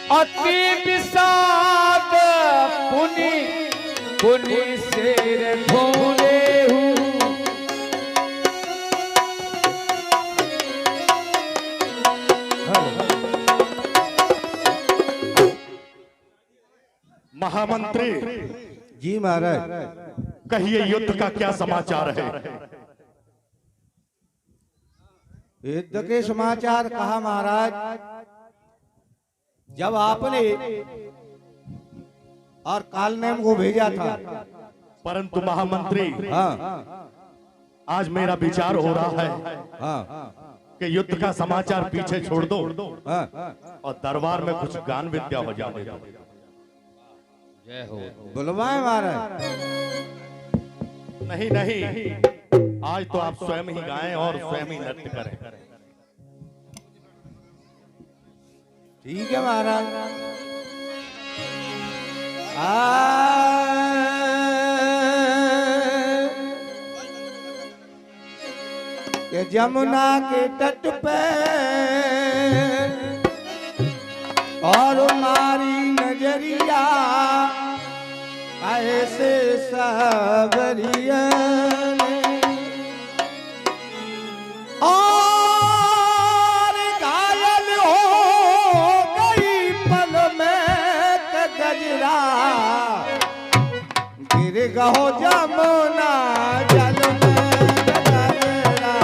अति विषाद पुनि पुनि शेर भोले महामंत्री जी महाराज, कहिए युद्ध का क्या समाचार है? युद्ध के समाचार कहा महाराज, जब आपने और कालनेम को भेजा था। परंतु महामंत्री, हाँ आज मेरा विचार हो रहा है हाँ कि युद्ध का समाचार पीछे छोड़ दो हाँ। और दरबार में कुछ गान विद्या हो जाए। जय हो। बुलवाए महाराज। नहीं नहीं, आज तो आप स्वयं ही गाएं और स्वयं ही नृत्य करें। ठीक है महाराज। ये जमुना के तट पे और मारी नजरिया ऐसे सावरिया और घायल हो गई पल में गजरा गिर गहो जमुना जल में गजरा।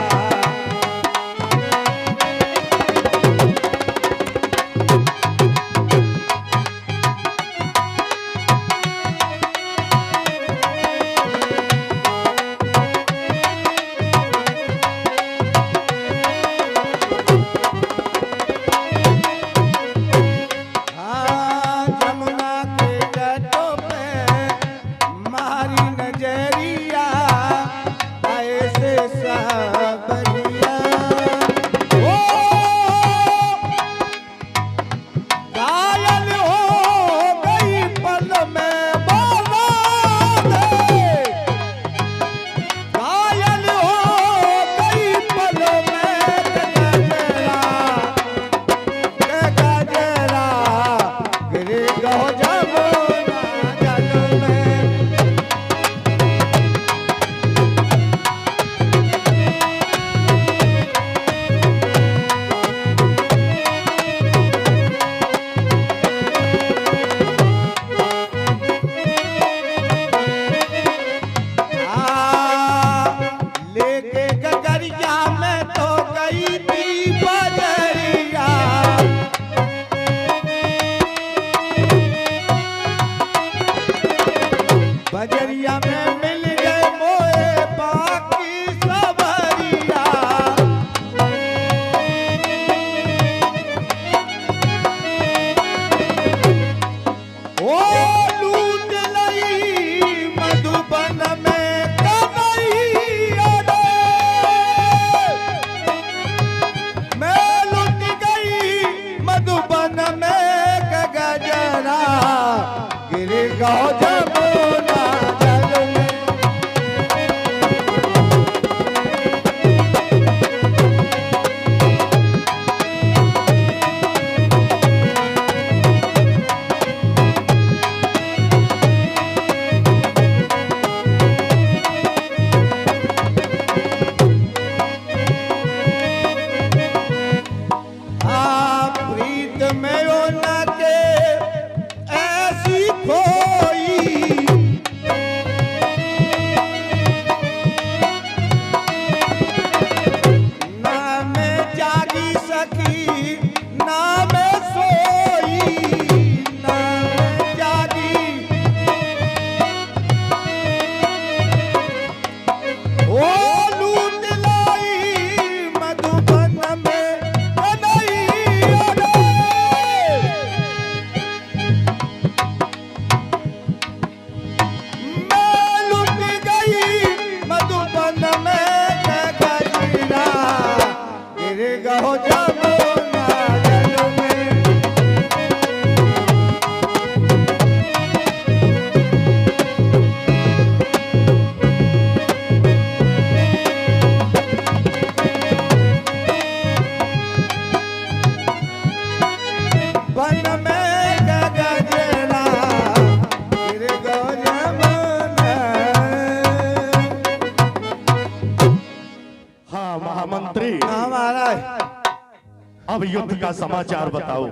बजरिया में मिल गए मोए बाकी सबरिया। ओ लूट लई मधुबन में कन्हैया रे, मैं लुट गई मधुबन में गजरा गिर गहो जमुना जल में। प्रीत में ओ न के ऐसी खोई, ना मैं जागी सकी ना मैं सोई, ना मैं जागी। ओ लूट लाई मधुबन में कन्हैया रे, मैं लुट गई मधुबन में गजरा गिर गहो जमुना जल में। बन में अब युद्ध का समाचार बताओ।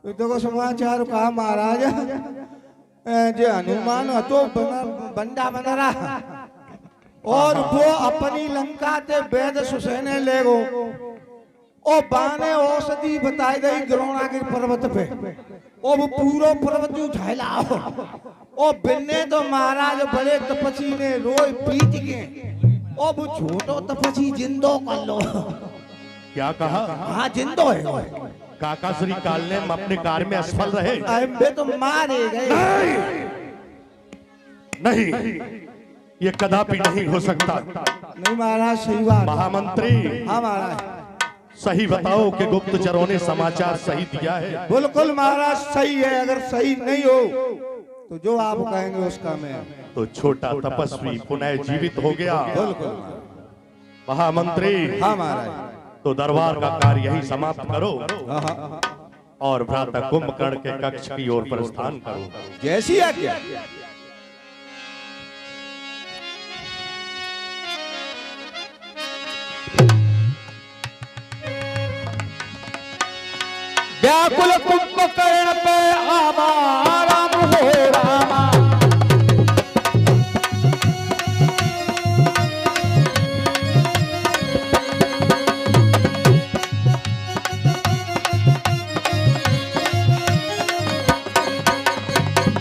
युद्ध को समाचार कहा महाराज जे हनुमान तो बंदा बन रहा और वो अपनी लंका ते वेद सुसैने ले गो ओ बाने औषधि बताई गई द्रोणागिरी पर्वत पे ओ वो पूरा पर्वत उठाइला ओ बिन्ने तो महाराज बड़े तपस्वी ने रोई पीट के ओ वो छोटो तपस्वी जिंदो कर लो। क्या कहा? हाँ जिंदो है वो। काका श्री काल ने अपने कार्य में असफल रहे। अबे तो मारे गए। नहीं, ये कदापि नहीं हो सकता। नहीं महाराज सही बात। महामंत्री, हाँ महाराज सही बताओ कि गुप्तचरों ने समाचार सही दिया है? बिल्कुल महाराज सही है। अगर सही नहीं हो तो जो आप कहेंगे उसका मैं। तो छोटा तपस्वी पुनः जीवित हो गया। बिल्कुल महामंत्री, हाँ महाराज तो दरबार का कार्य यही समाप्त करो हाँ हाँ और भ्राता कुंभकर्ण के कक्ष की ओर प्रस्थान करो। जैसी आज्ञा। व्याकुल कुंभकर्ण पे आवा राम हो रामा।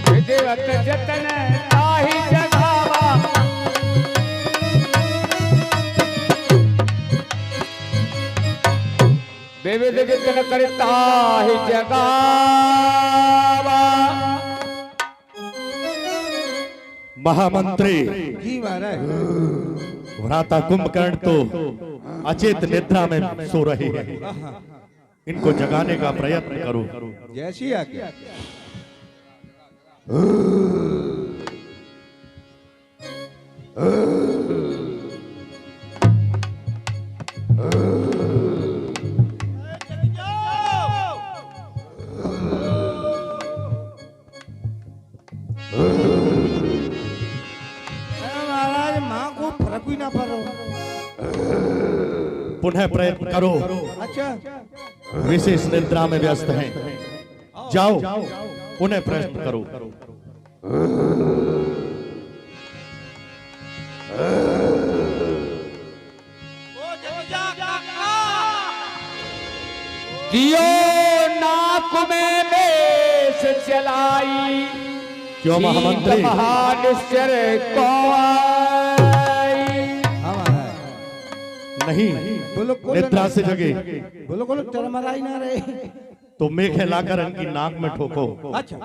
विधिवत जतन ताहि जगावा। विविध जतन करता ही जगावा। महामंत्री, जी महाराज भ्राता कुंभकर्ण तो अचेत निद्रा में सो रहे हैं, इनको जगाने का प्रयत्न करो। जैसी आज्ञा। महाराज माँ को फर्क भी ना पड़ो। पुनः प्रयत्न करो। अच्छा विशेष निद्रा में व्यस्त हैं, जाओ पुनः प्रयत्न करो। दियो नाक में बेस चलाई। क्यों महामंत्री? महानिश्चर को नहीं, निद्रा से जगे बिल्कुल टरमराई ना रहे। तो मेघ लाकर इनकी नाक में ठोको। अच्छा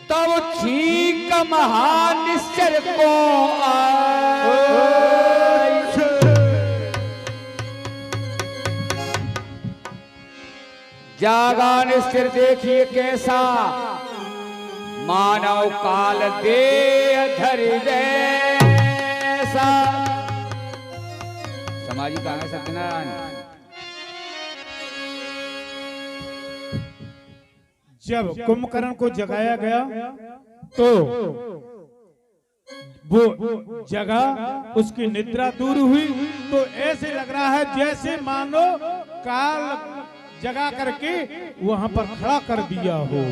तब छीक महानिश्चर को जागा निश्चर देखिए कैसा मानव काल दे धर जैसा। समाजी कहाँ है सत्यनारायण? जब कुंभकर्ण को जगाया गया तो वो जगह उसकी निद्रा दूर हुई तो ऐसे लग रहा है जैसे मानो काल जगा करके वहां पर खड़ा कर दिया हो।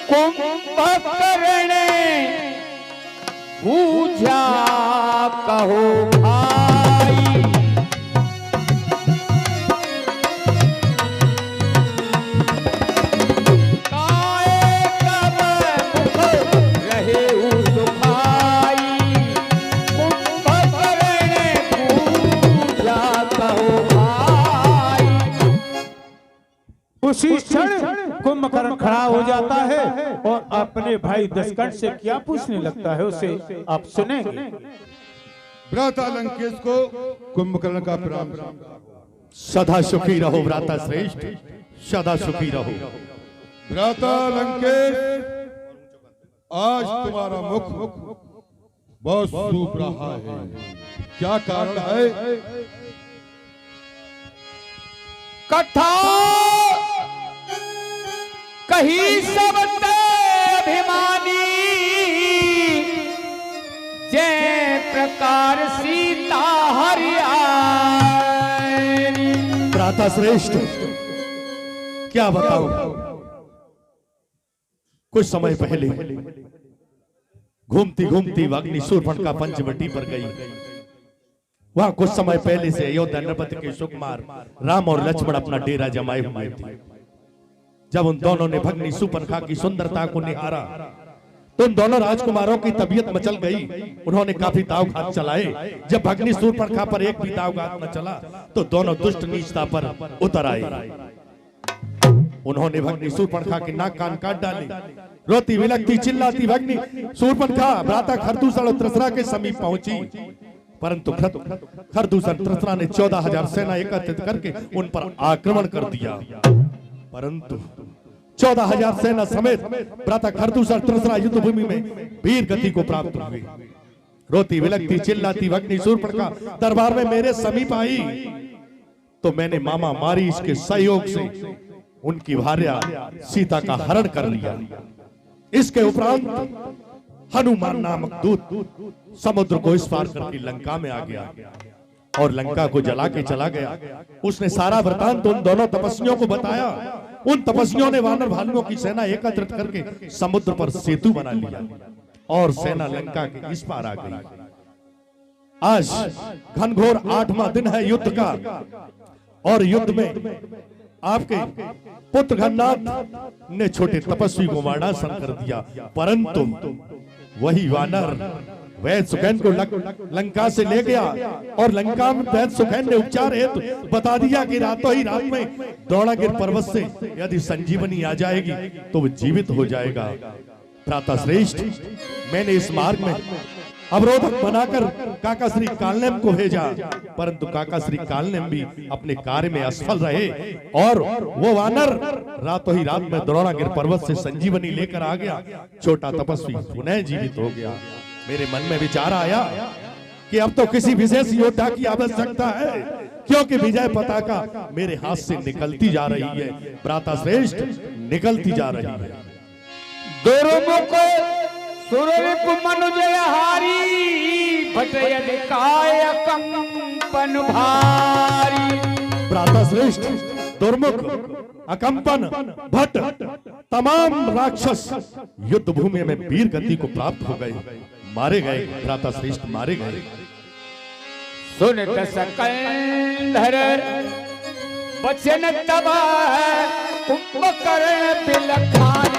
कुंभकर्ण पूछा कहो भाई। उसी क्षण कुंभकर्ण खड़ा हो जाता है और अपने भाई दशकंठ से क्या पूछने लगता है उसे आप सुनेंगे। भ्राता लंकेश को कुंभकर्ण का प्रणाम। सदा सुखी रहो भ्राता श्रेष्ठ, सदा सुखी रहो। भ्राता लंकेश, आज तुम्हारा मुख बहुत सूख रहा है, क्या कारण है? कथा कही सब ते अभिमानी जय प्रकार सीता हरियाणी। भ्राता श्रेष्ठ, क्या बताऊं, कुछ समय पहले घूमती घूमती वाग्नी शूर्पणखा पंचवटी पर गई। वहां कुछ समय पहले से अयोध्या नृपति के सुकुमार राम और लक्ष्मण अपना डेरा जमाए हुए थे। जब उन दोनों ने भगनी शूर्पणखा की सुंदरता को निहारा तो उन दोनों राजकुमारों की तबीयत मचल गई। उन्होंने काफी दांव-घात चलाए। जब भगनी शूर्पणखा पर एक भी दांव-घात न चला तो दोनों दुष्ट नीचता पर उतर आए। उन्होंने भगनी शूर्पणखा के नाक कान काट डाले। रोती विलखती चिल्लाती भगनी शूर्पणखा भ्राता खरदूषण और त्रसरा के समीप पहुंची, परंतु खरदूषण त्रसरा ने 14,000 सेना एकत्रित करके उन पर आक्रमण कर दिया। परंतु 14,000 सेना समेत भ्राता खरदूषण त्रसरा युद्ध भूमि में वीर गति को प्राप्त हुए। रोती विलखती चिल्लाती भगनी शूर्पणखा दरबार में मेरे समीप आई तो मैंने मामा मारीच के सहयोग से उनकी भार्या सीता का हरण कर लिया। इसके उपरांत हनुमान नामक दूत समुद्र को इस पार करके लंका में आ गया और लंका को जला के चला गया। उसने सारा वृतांत उन दोनों तपस्वियों को बताया। उन तपस्वियों ने वानर भालुओं की सेना एकत्रित करके समुद्र पर सेतु बना लिया और सेना लंका के इस पार आ गई। आज घनघोर 8वां दिन है युद्ध का और युद्ध में आपके पुत्र घननाथ ने छोटे तपस्वी को मारणासन कर दिया, परंतु वही वानर वैद्य सुखैन को लंका से ले गया और लंका में वैद्य सुखैन ने उपचार हेतु बता दिया कि रातों ही रात में द्रोणागिर पर्वत से यदि संजीवनी आ जाएगी तो वो जीवित हो जाएगा। भ्राता श्रेष्ठ, मैंने इस मार्ग में अवरोधक बनाकर काका श्री कालनेम को भेजा, परंतु काका श्री कालनेम भी अपने कार्य में असफल रहे और वो वानर रातों ही रात में द्रोणागिर पर्वत से संजीवनी लेकर आ गया। छोटा तपस्वी पुनः जीवित हो गया। मेरे मन में विचार आया कि अब तो किसी विशेष योद्धा की आवश्यकता है, क्योंकि विजय पताका मेरे हाथ से निकलती जा रही है। भ्राता श्रेष्ठ, निकलती जा रही है। दुर्मुख सुररिप मनुजय हारी भटय निकाय कंपन भारी। भ्राता श्रेष्ठ, दुर्मुख, अकंपन, भट्ट तमाम राक्षस युद्ध भूमि में वीर गति को प्राप्त हो गए, मारे गए। भ्राता श्रेष्ठ, मारे गए। सुनत सकंधर बचन तब कुंभकर्ण बिलखान।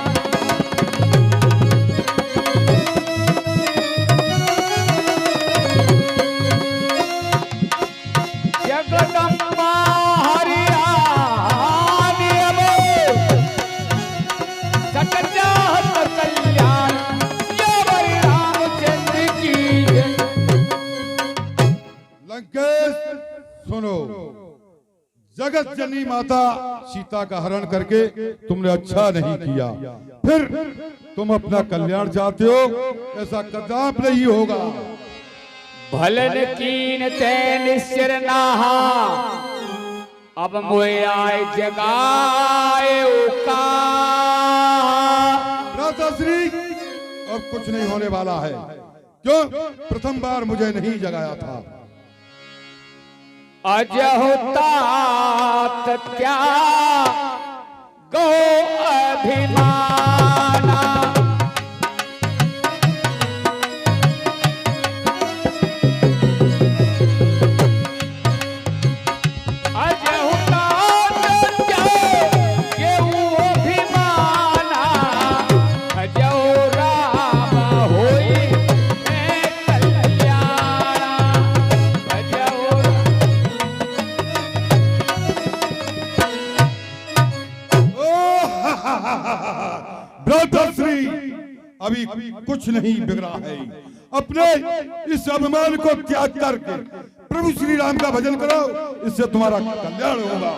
जगदम्बा हरियाणी अब सकचाहत कल्याण जय रामचंद्र की जय। लंकेश सुनो, जगत जननी माता सीता का हरण करके तुमने अच्छा नहीं किया, फिर तुम अपना कल्याण चाहते हो, ऐसा कदाप नहीं होगा। भलन कीन ते निश्चर नाहा अब मोए आए जगाए का। भ्राताश्री, अब कुछ नहीं होने वाला है। क्यों? प्रथम बार मुझे नहीं जगाया था। अजहुतात क्या गो अभिमाना। भ्राताश्री, अभी कुछ नहीं बिगड़ा है। अपने इस अभिमान को त्याग करके प्रभु श्री राम का भजन करो, इससे तुम्हारा कल्याण होगा।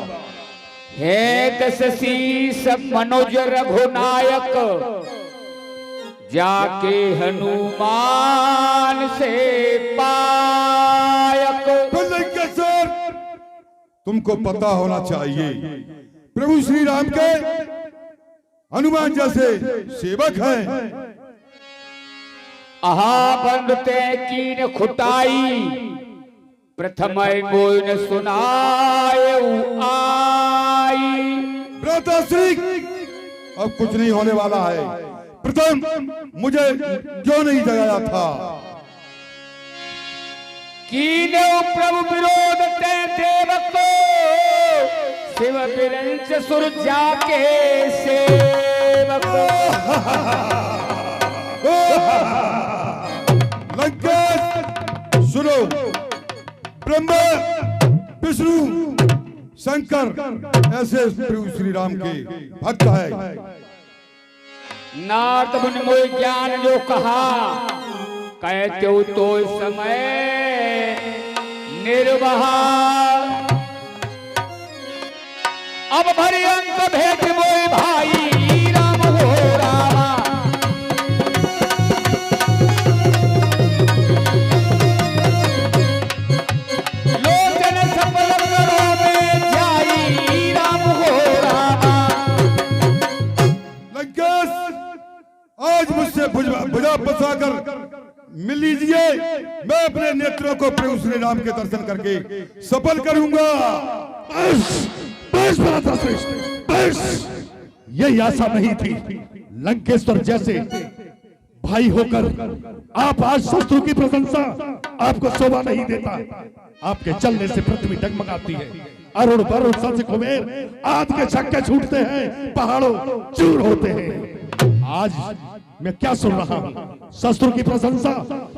हे दशशीष मनोज रघुनायक जाके हनुमान से पायक। सर, तुमको पता होना चाहिए प्रभु श्री राम के हनुमान जैसे सेवक हैं। अहा बंदते कीन खुटाई प्रथम मोइन सुनाए आई। भ्राताश्री, अब कुछ नहीं होने वाला है। प्रथम मुझे क्यों नहीं जगाया था? कीने प्रभु विरोध ते देवक को शिव बिरंच सुर जाके सेवक। लंकेश सुनो, ब्रह्मा विष्णु शंकर ऐसे प्रभु श्री राम के भक्त है। नारद मुनि मोहि ज्ञान जो कहा कहते हो तो समय निर्वहा। अब भरी अंक भेद मोहि भाई राम हो रामा। लोचन सफल करो में जाई राम हो रामा। लंकेश, आज मुझसे भुजा बसाकर मिल लीजिए। मैं अपने नेत्रों को प्रभु श्री राम के दर्शन करके सफल करूंगा। बस बस भ्राताश्रेष्ठ, बस। यही आशा नहीं थी। लंकेश्वर जैसे भाई होकर आप आज शत्रु की प्रशंसा आपको शोभा नहीं देता। आपके चलने से पृथ्वी डगमगाती है। अरुण वरुण सच कुबेर आद के छक्के छूटते हैं, पहाड़ों चूर होते हैं। आज मैं क्या सुन रहा हूँ? शस्त्र की प्रशंसा।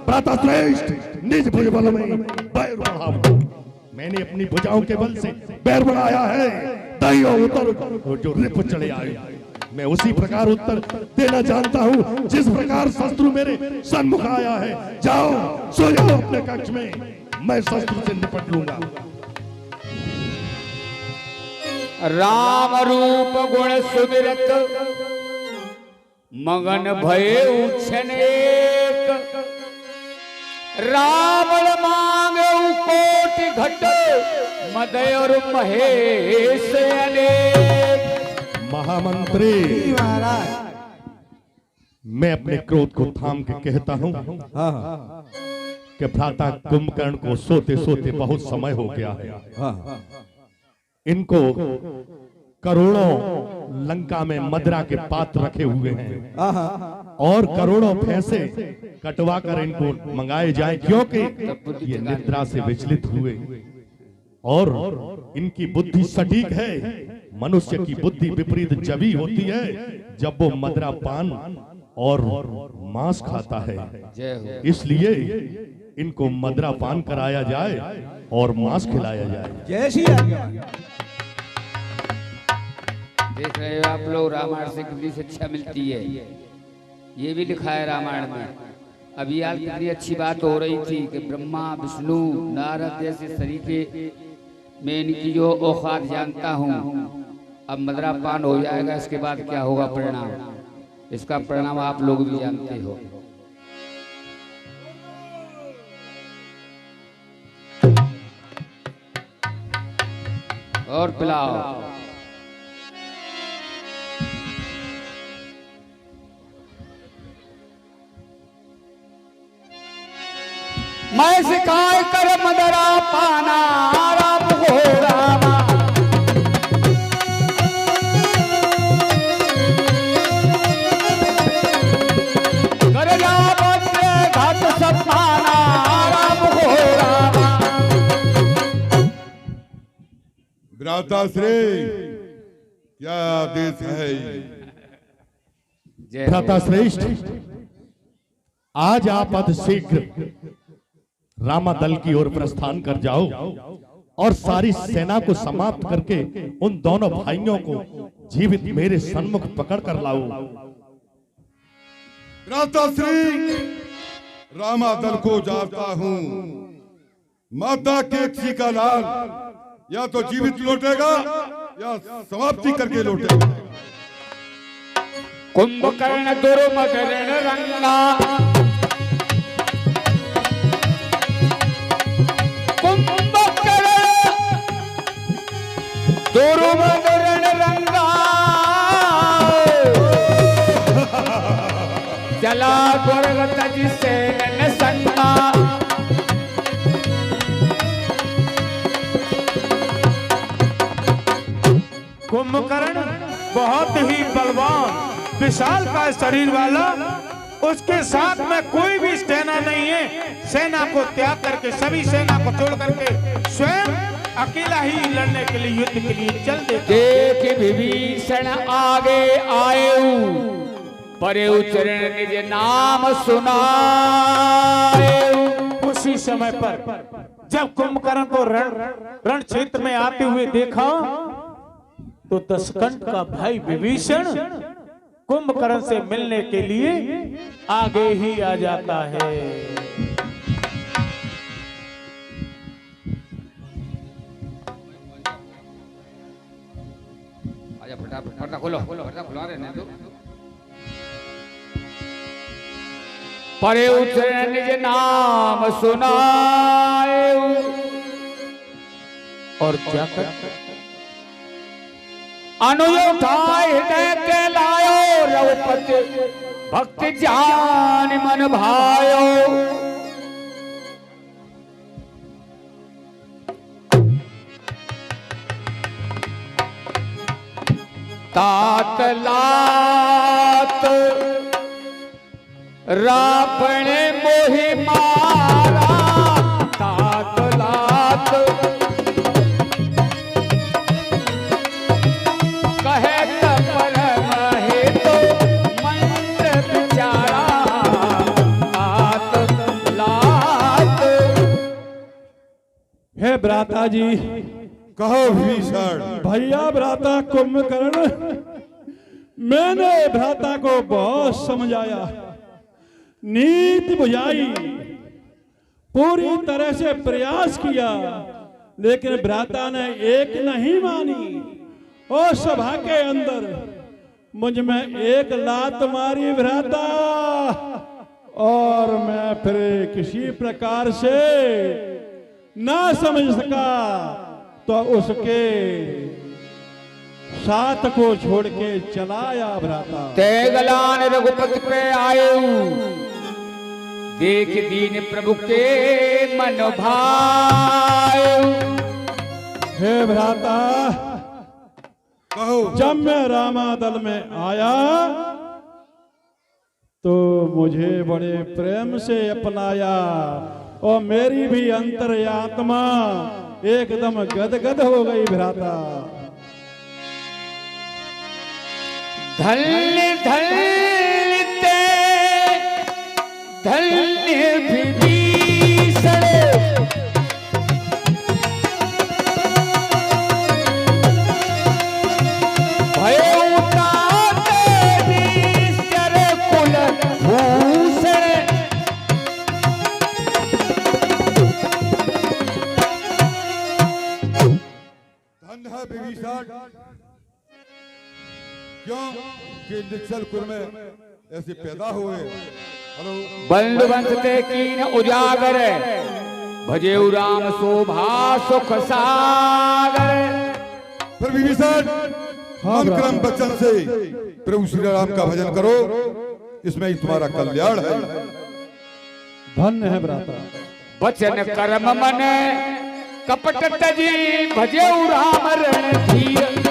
भ्राताश्रेष्ठ, निज भुज बल में बैर बढ़ाओ। मैंने अपनी भुजाओं के बल से बैर बढ़ाया है। दाईं ओर उत्तर जो रिप चले आए, मैं उसी प्रकार उत्तर देना जानता हूँ जिस प्रकार शत्रु मेरे सन्मुख आया है। जाओ सो जाओ अपने कक्ष में, मैं शत्रु से निपट लूंगा। राम रूप गुण सुमिरत मगन भये उछनेक। रावण मांगे कोटि घट मदय और महेश अनेक। महामंत्री, महाराज, मैं अपने क्रोध को थाम के कहता हूँ कि भ्राता कुंभकर्ण को सोते सोते बहुत समय हो गया है। इनको करोड़ों लंका में मदिरा के पात्र रखे हुए हैं और करोड़ों भैंसे कटवा कर इनको मंगाए जाएं, क्योंकि ये निद्रा से विचलित हुए और इनकी बुद्धि सटीक है। मनुष्य की बुद्धि विपरीत जभी होती है जब वो मदिरा पान और मांस खाता है। इसलिए इनको मदिरा पान कराया जाए और मांस खिलाया जाए। जैसी आज्ञा। देख रहे हो आप लोग, रामायण से कितनी शिक्षा मिलती है। ये भी लिखा है रामायण में। अभी आज कितनी अच्छी बात हो रही थी कि ब्रह्मा विष्णु नारद जैसे तरीके में इनकी जो औकात जानता हूँ। अब मदिरा पान हो जाएगा, इसके बाद क्या होगा परिणाम, इसका परिणाम आप लोग भी जानते हो। और पिलाओ। मैं सिखाए कर मदरा पाना राम हो रामा। करना बदले घाट सब पाना राम हो रामा। भ्राताश्री, क्या आदेश है? भ्राताश्रेष्ठ, आज आप अतिशीघ्र रामादल की ओर प्रस्थान कर जाओ और सारी सेना को समाप्त करके उन दोनों भाइयों को जीवित मेरे सन्मुख पकड़ कर लाओ। भ्राताश्री, रामादल को जानता हूँ। माता केकसी का लाल या तो जीवित लौटेगा या समाप्ति करके लौटेगा। कुंभकर्ण दुर्मदन रंगा। दुर्मदन रंगा चला दुर्गत जिसे न सन्ना कुंभकर्ण बहुत ही बलवान विशाल का शरीर वाला, उसके साथ में कोई भी सेना नहीं है। सेना को त्याग करके, सभी सेना को छोड़ करके स्वयं अकेला ही लड़ने के लिए, युद्ध के लिए चल देते। देख विभीषण आगे आए, परे चरण निज नाम सुनाए। उसी समय पर जब कुंभकर्ण को रण क्षेत्र में आते हुए देखा तो दशकंठ का भाई विभीषण कुंभकर्ण से मिलने के लिए आगे ही आ जाता है। आजा फटाफट, पर्दा खोलो, पर्दा खुला रहने दो। परे उचरण निज नाम सुनाए, और जाकर अनुयोठाय हृदय के लायो, रघुपति भक्त जान मन भायो। तात लात रावण मोहि मारा, तात लात कहे तपर महे तो मंत्र विचारा, तात लात। हे भ्राता जी, कहो विभीषण। भैया भ्राता कुंभकर्ण, मैंने भ्राता को बहुत समझाया, नीति बुझाई, पूरी तरह से प्रयास किया, लेकिन भ्राता ने एक नहीं मानी। और सभा के अंदर मुझ में एक लात मारी भ्राता, और मैं फिर किसी प्रकार से ना समझ सका, तो उसके साथ को छोड़ के चलाया भ्राता। तेगलान रघुपति पे आयु, देख दीन प्रभु के मन भायु। हे भ्राता, कहो। जब मैं रामादल में आया तो मुझे बड़े प्रेम से अपनाया, और मेरी भी अंतर्यात्मा एकदम गदगद हो गई भ्राता। धन्य धन्य ते धन्य विभीषण, भयो ताते निश्चर कुल भूषण। धन्य है विभीषण, क्यों कि निश्चल कुल में ऐसे पैदा हुए। हेलो, बंधु बंस ते कीन उजागर, भजेउ राम शोभा सुख सागर। फिर विभीषण मन क्रम वचन से प्रभु श्री राम का भजन करो, इसमें ही तुम्हारा कल्याण है। धन्य है भ्राता। वचन कर्म मन कपट तजी, भजेउ राम रणधीर।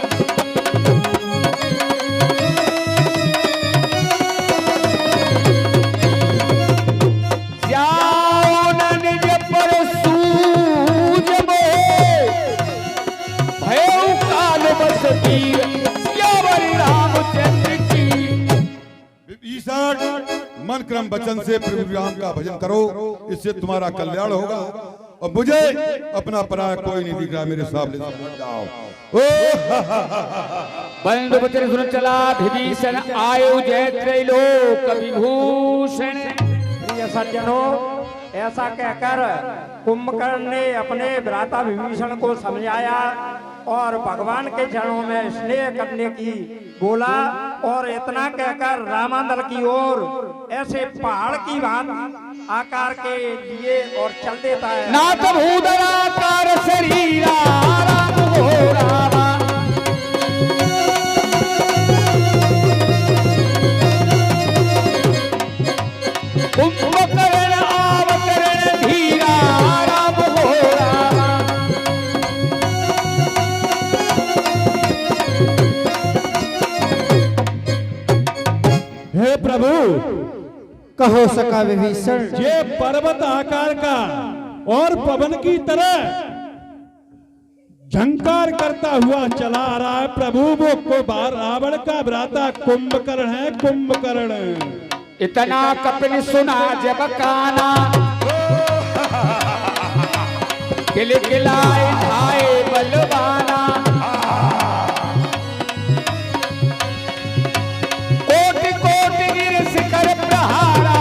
जाओ न निज पर सूझ मोह, भयउ काल बस वीर, सियावर रामचंद्र की। विभीषण मन क्रम वचन से प्रभु राम का भजन करो, इससे तुम्हारा कल्याण होगा। और मुझे अपना पराया कोई नहीं दिख रहा, मेरे सामने से हट जाओ। बंधु वचन सुन चला विभीषण आयु, जय त्रैलोक विभूषण। प्रिय सज्जनों, ऐसा कहकर कुंभकर्ण ने अपने भ्राता विभीषण को समझाया और भगवान के चरणों में स्नेह करने की बोला, और इतना कहकर रामांदर की ओर ऐसे पहाड़ की भांति आकार के लिए और चल देता है। नाथ भूधराकार शरीरा राम हो रामा, प्रभु। कहो सका विभीषण। ये पर्वत आकार का और पवन की तरह झंकार करता हुआ चला आ रहा है प्रभु। वो को रावण का भ्राता कुंभकर्ण है, कुंभकर्ण। इतना कपिल सुना जब काना, किलकिलाए ढाए बलवाना। कोटि कोटि गिर शिखर प्रहारा,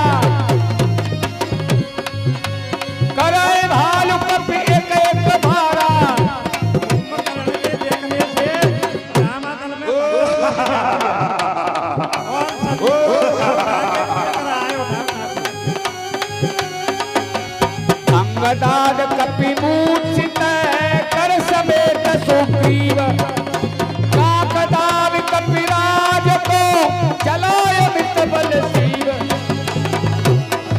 करे भालु कपि एक एक भारा। कुंभकर्ण के देखने से रामादल में और अंगदाद कपि मूर्छित कर समेत सुग्रीव। काकदाद कपिराज को चलाय मित बल शिव।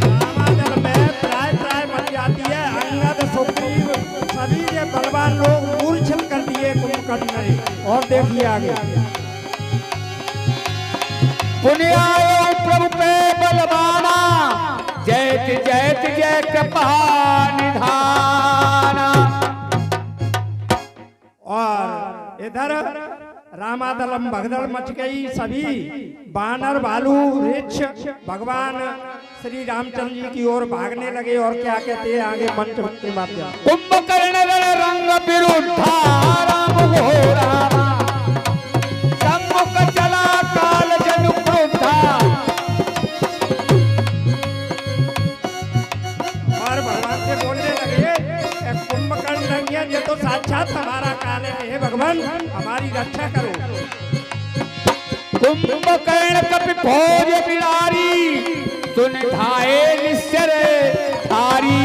रामादल में प्राय प्राय बन जाती है। अंगद सुग्रीव सभी ये बलवान लोग मूर्छित कर दिए कुंभकर्ण ने। और देखिए आगे। पुण्य आयो प्रभु पे बलवाना, जयत जयत जय कृपा निधाना। और इधर रामादलम भगदड़ मच गई। सभी बानर भालू रिछ भगवान श्री रामचंद्र जी की ओर भागने लगे। और क्या कहते हैं आगे मंच के माध्यम। कुंभकर्ण रंग विरुद्धा राम घोरा, सम्मुख चला काल जनु क्रोधा। और भगवान से बोलने लगे कुंभकर्ण नहीं है, ये तो साक्षात हमारा काल है। हे भगवान हमारी रक्षा करो। कुंभकर्ण कपि भोज बिलारी, सुन ढाए निश्चर धारी।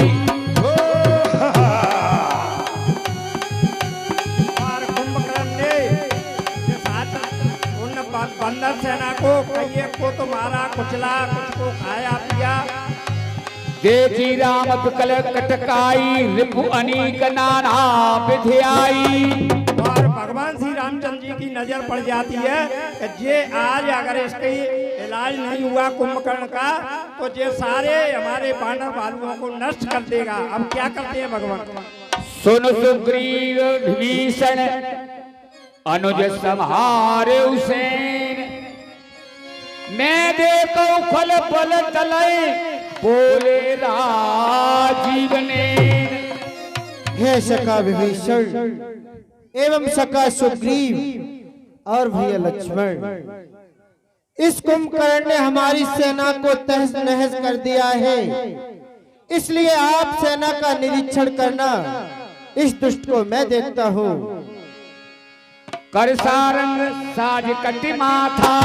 और कुंभकर्ण ने उन बंदर सेना को कई को तो मारा, कुचला, कुछ को खाया पिया। देखी राम विकल कटकाई, रिपु अनीक नाना विधियाई। और भगवान श्री रामचंद्र जी की नजर पड़ जाती है कि ये आज अगर इसके इलाज नहीं हुआ कुंभकर्ण का, तो ये सारे हमारे बानर भालुओं को नष्ट कर देगा। अब क्या करते हैं भगवान। सुन सुग्रीव विभीषण अनुज संहारे उसेन। मैं देखो फल फल तलय, बोले राजीव नैन। हे सका विभीषण एवं सका सुग्रीव और भैया लक्ष्मण, इस कुंभकर्ण ने हमारी सेना को तहस नहस कर दिया है। इसलिए आप सेना का निरीक्षण करना, इस दुष्ट को मैं देखता हूँ। कर सारंग साज कटि माथा,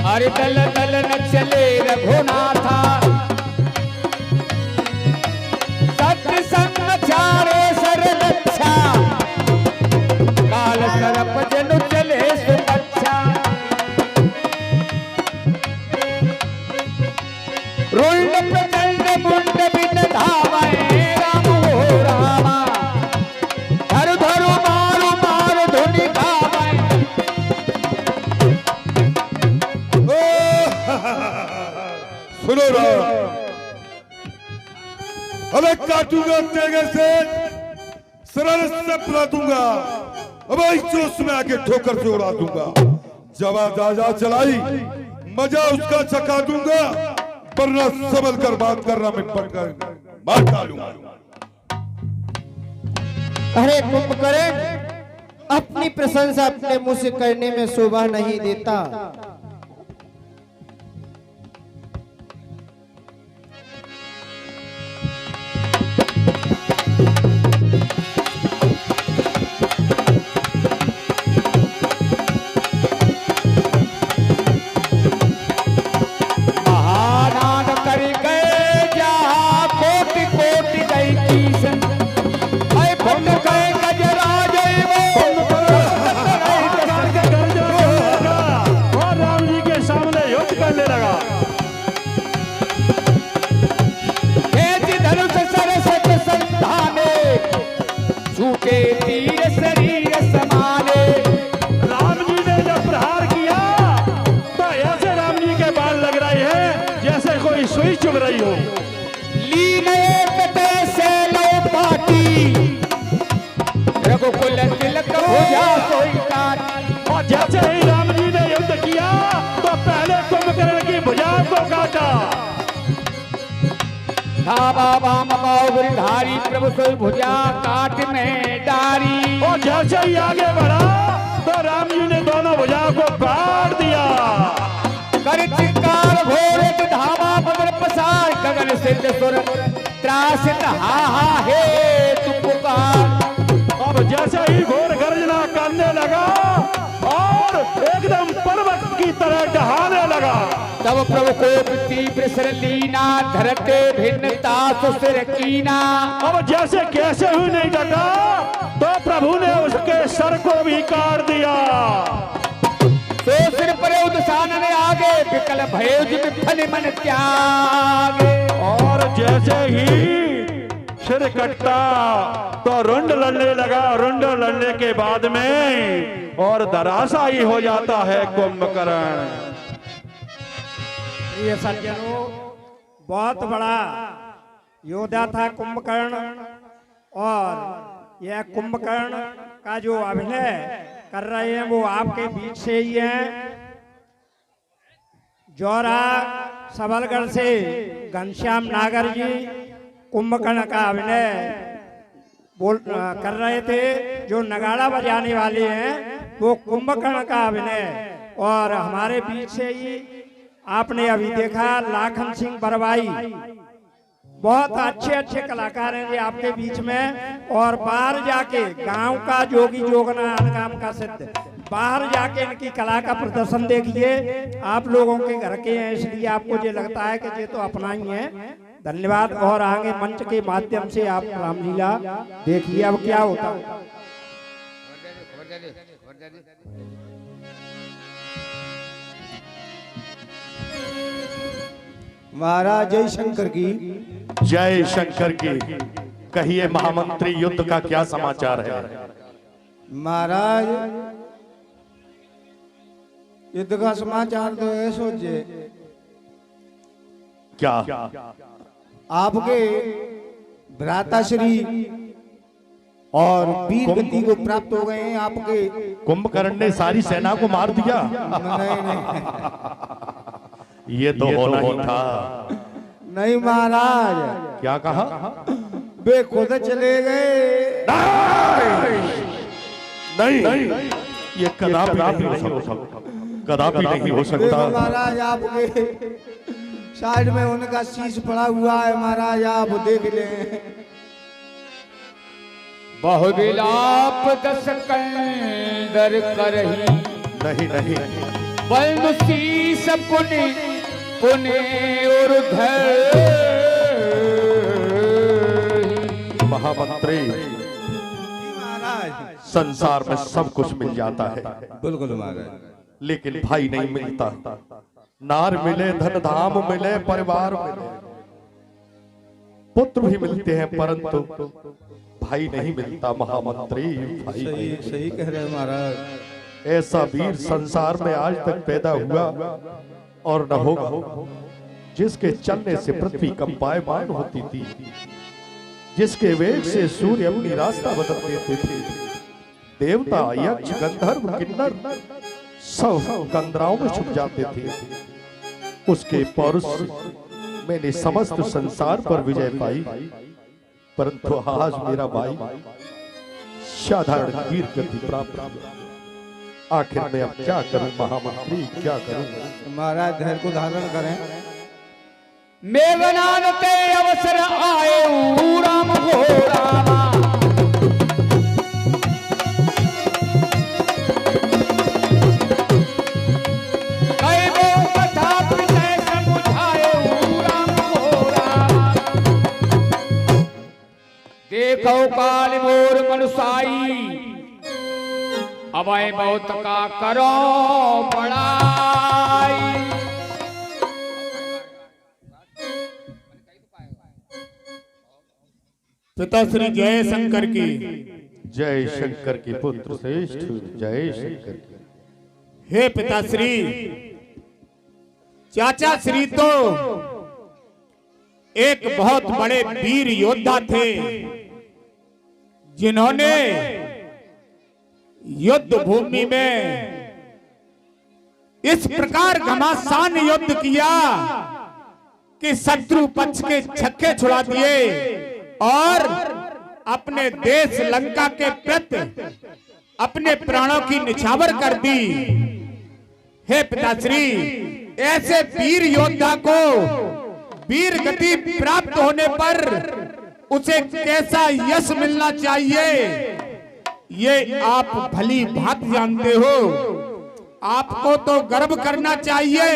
अरे दल दल न चले रघुनाथा। सत्य संग चारे सर रक्षा, काल सरप जनु चले सुरक्षा। रुंड प्रचंड मुंड बिन धावै, राम हो रामा। धरु धरु मारु मारु धुनि गावै। सुनो ना, अबे काटूंगा तेगे से, सरल से पिला दूंगा। अब जोश में आके ठोकर से उड़ा दूंगा। जवा दादा चलाई मजा उसका चखा दूंगा, वरना संभल कर बात करना मैं पटकर मार डालूंगा। अरे कुंभकर्ण, अपनी प्रशंसा अपने मुंह से करने में शोभा नहीं देता। चुग रही हो? लीन कटे से लो पाटी रघुकुल तिलक भुजा सोई काट। और जैसे ही राम जी ने युद्ध किया तो पहले कुंभकर्ण की भुजा को काटा। धावा वाम बाहु गिरधारी प्रभु सोई भुजा काट में डारी। और जैसे ही आगे बढ़ा तो राम जी ने दोनों भुजा को काट दिया। कर चिंकार घोर धावा बदर पसार गगन सिद्ध सुर त्रासित हा हा हे तू पुकार। अब जैसे ही घोर गर्जना करने लगा और एकदम पर्वत की तरह डहाने लगा, तब प्रभु को तीव्र सर लीना धरते भिन्नता सुसिर कीना। अब जैसे कैसे हुई नहीं डटा तो प्रभु ने उसके सर को भी काट दिया। तो सिर पर उदसान ने आगे विकल भयोज विफल मन त्यागे। और जैसे ही सिर कटता तो रुंड लड़ने लगा। रुंड लड़ने के बाद में और धराशायी हो जाता है कुंभकर्ण। प्रिय सज्जनों, बहुत बड़ा योद्धा था कुंभकर्ण। और यह कुंभकर्ण का जो अभिनय कर रहे हैं वो आपके बीच से ही हैं। जौरा सबलगढ़ से घनश्याम नागर जी कुंभकर्ण का अभिनय कर रहे थे। जो नगाड़ा बजाने वाले हैं वो कुंभकर्ण का अभिनय। और हमारे बीच से ही आपने अभी देखा लाखन सिंह बरवाई, बहुत अच्छे अच्छे कलाकार हैं ये आपके बीच में। और बाहर जाके गांव का जोगी जोगना गांव का सिद्ध, बाहर जाके इनकी कला का प्रदर्शन देखिए। आप लोगों के घर के हैं इसलिए आपको ये लगता है कि ये तो अपना ही है। धन्यवाद। और आगे मंच के माध्यम से आप रामलीला देखिए अब क्या होता है। महाराज जय शंकर की। जय शंकर की। कहिए महामंत्री, युद्ध का क्या समाचार है? महाराज युद्ध का समाचार तो है सोचे क्या? आपके भ्राताश्री और वीर गति को प्राप्त हो गए हैं आपके। कुंभकर्ण ने सारी सेना को मार दिया? नहीं नहीं ये तो होना ही था। नहीं महाराज। क्या कहा? वे खुद चले गए। नहीं, ये कदापि नहीं हो सकता। कदापि नहीं हो सकता। महाराज आपके साइड में उनका शीश पड़ा हुआ है महाराज, आप देख लें। बहुविलाप दस कंदर करही नहीं बल शीस पुनि पुनि उर्धर। महामंत्री, महाराज संसार में सब कुछ मिल जाता है, बिल्कुल महाराज, लेकिन भाई नहीं मिलता। नार मिले, धन धाम मिले, परिवार मिले, पुत्र भी मिलते हैं, परंतु भाई नहीं मिलता। महामंत्री, भाई सही सही कह रहे हैं महाराज। ऐसा वीर संसार में आज तक पैदा हुआ और न होगा, जिसके चलने से पृथ्वी कंपायमान होती थी, जिसके वेग से सूर्य अपनी रास्ता बदल देते थे। देवता, यक्ष, गंधर्व, किन्नर सब कंदराओं में छुप जाते थे। उसके पौरुष मैंने समस्त संसार पर विजय पाई, परंतु आज मेरा भाई साधारण वीर गति प्राप्त हुआ। आखिर में अब क्या करूं महामंत्री, क्या करूं? महाराज धैर्य को धारण करें। मेघनाद ते अवसर आए राम हो रामा। कई वो कथा विषय समझाए राम हो रामा। देखो काल मोर मनुसाई अवय बहुत का करो बड़ाई। पिता श्री जय शंकर की। जय शंकर की पुत्र श्रेष्ठ, जय शंकर की। हे पिता श्री, चाचा श्री तो एक बहुत बड़े वीर योद्धा थे जिन्होंने युद्ध भूमि में इस प्रकार घमासान युद्ध किया कि शत्रु पक्ष के छक्के छुड़ा दिए और अपने देश लंका के प्रति अपने प्राणों की निछावर कर दी। हे पिताश्री, ऐसे वीर योद्धा को वीर गति प्राप्त होने पर उसे कैसा यश मिलना चाहिए, ये आप भली भांति जानते हो। आपको तो गर्व करना चाहिए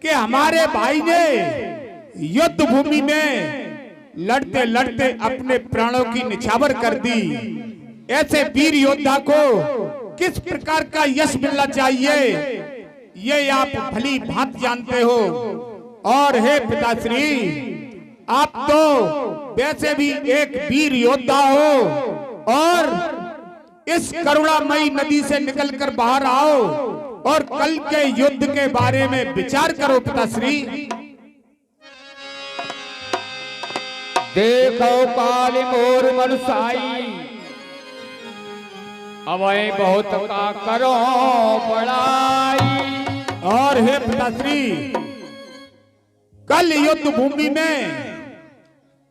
कि हमारे भाई ने युद्ध भूमि में लड़ते लड़ते अपने प्राणों की निछावर कर दी। ऐसे वीर योद्धा को किस प्रकार का यश मिलना चाहिए, ये आप भली भांति जानते हो। और हे पिताश्री, आप तो वैसे भी एक वीर योद्धा हो और इस करुणामयी नदी से निकलकर बाहर आओ और कल के युद्ध के बारे में विचार करो। पिताश्री, देखो काली मोर मनुसाई, अवय बहुत का करो बड़ाई। और हे पिताश्री, कल युद्ध भूमि में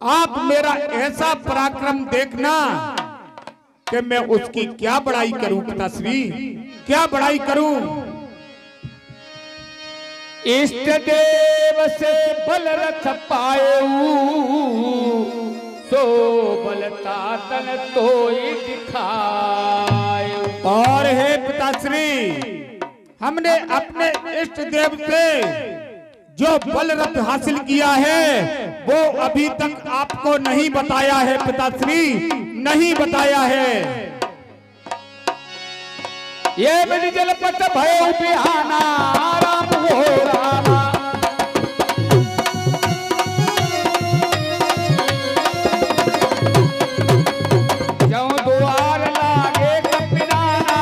आप मेरा ऐसा पराक्रम देखना कि मैं उसकी क्या बड़ाई करूं। पिताश्री, क्या बड़ाई करूं? इष्ट देव से बल रथ पाएऊ, सो बलता तन तोई दिखाए। और हे पिताश्री, हमने अपने इष्ट देव से जो बल रथ हासिल किया है वो अभी तक आपको नहीं बताया है। पिताश्री, नहीं बताया है। ये मेरी जलपत भयो बिहाना, राम हो रामा। जौ द्वार लागे कपिराना,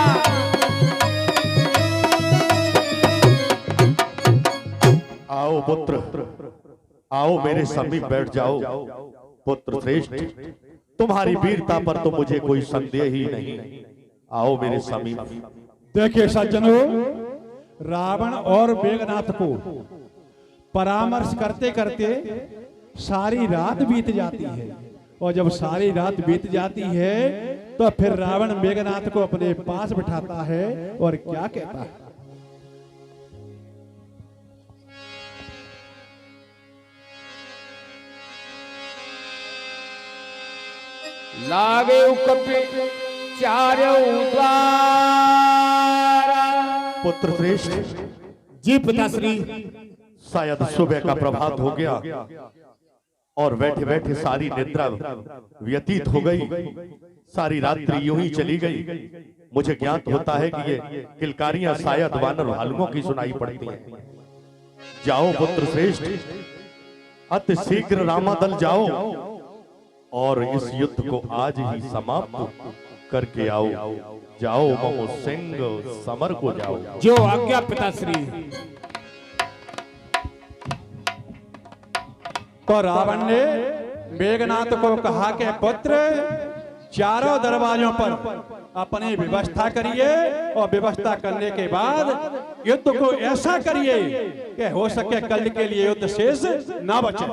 आओ पुत्र, आओ मेरे समीप बैठ जाओ। पुत्र श्रेष्ठ, तुम्हारी वीरता पर तो मुझे कोई संदेह ही नहीं। आओ मेरे समीप। देखिए सज्जनों, रावण और मेघनाथ को परामर्श करते करते सारी रात बीत जाती है। और जब सारी रात बीत जाती है तो फिर रावण मेघनाथ को अपने पास बिठाता है और क्या कहता है? लागे कपि चारों द्वारा। पुत्र श्रेष्ठ, जी पिताश्री, शायद सुबह का प्रभात हो गया और बैठे बैठे सारी निद्रा व्यतीत हो गई। सारी रात्रि यूं ही चली गई। मुझे ज्ञात होता है कि ये किलकारियां शायद वानर भालुओं की सुनाई पड़ती हैं। जाओ पुत्र श्रेष्ठ, अति शीघ्र रामादल जाओ और इस युद्ध को आज ही समाप्त करके आओ। जाओ ममो सिंह समर को जाओ। जो आज्ञा पिताश्री। तो रावण ने मेघनाथ को कहा कि पुत्र, चारों दरवाजों पर अपनी व्यवस्था करिए और व्यवस्था करने के बाद युद्ध को ऐसा करिए कि हो सके कल के लिए युद्ध शेष ना बचे।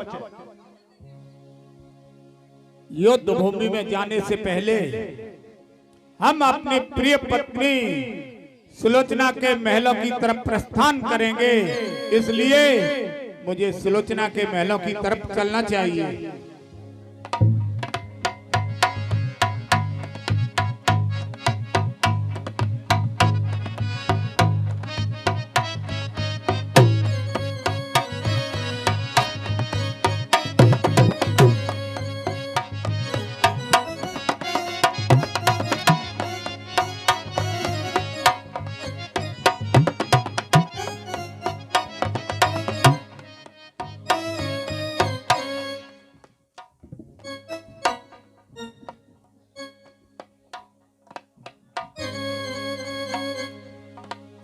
युद्ध भूमि में जाने से पहले हम अपनी प्रिय पत्नी सुलोचना के महलों की तरफ प्रस्थान करेंगे, इसलिए मुझे सुलोचना के महलों की तरफ चलना चाहिए।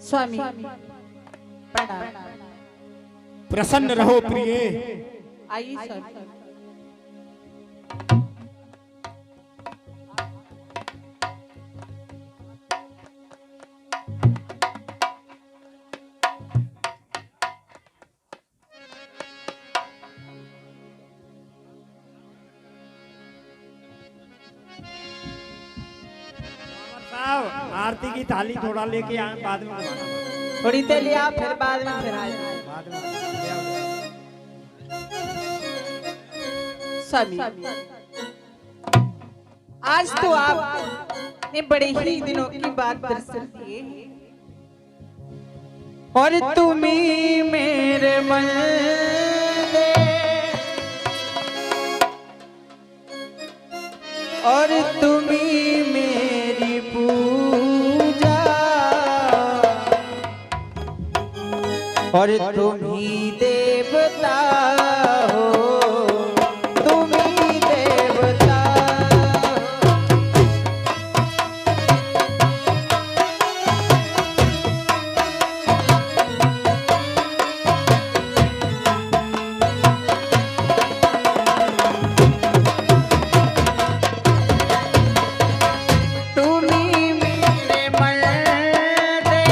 स्वामी प्रणाम। प्रसन्न रहो प्रिय, आइए स्वामी। साहब आरती की थाली थोड़ा लेके आए, बाद में बनवाना। थोड़ी देर लिया फिर बाद में फिर आए बाद में ले आओ। स्वामी, आज तो आपने बड़े ही दिनों की बात दर्शन दिए और तुम ही मेरे मन दे और तुम ही मेरी पूजा और तुम ही देवता हो, तुम ही देवता। तुम ही मेरे मन दे,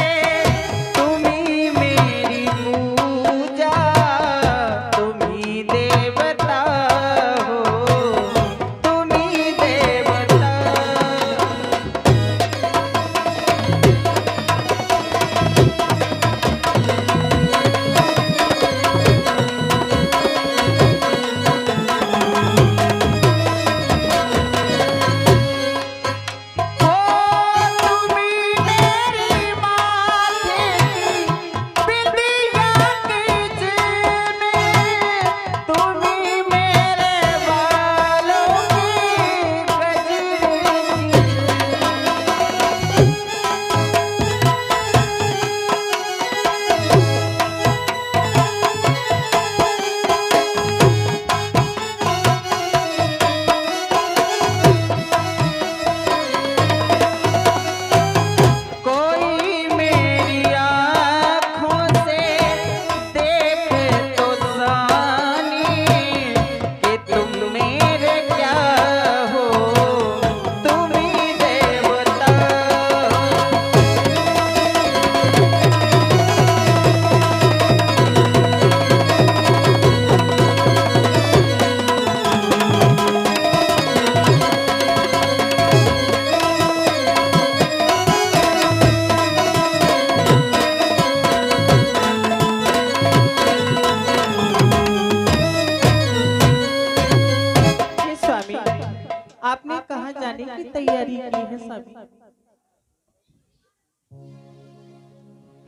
तुम ही मेरी पूजा, तुम ही देवता हो, तुम ही देवता। ओ तुम ही मेरी माथे की बिंदिया की चीनी, तुम ही मेरे बालों की गजरी। कोई मेरी आँखों से देखे तो जानी कि तुम मेरे क्या हो, तुम ही देवता। हे स्वामी, आपने कहाँ जाने की तैयारी की है स्वामी?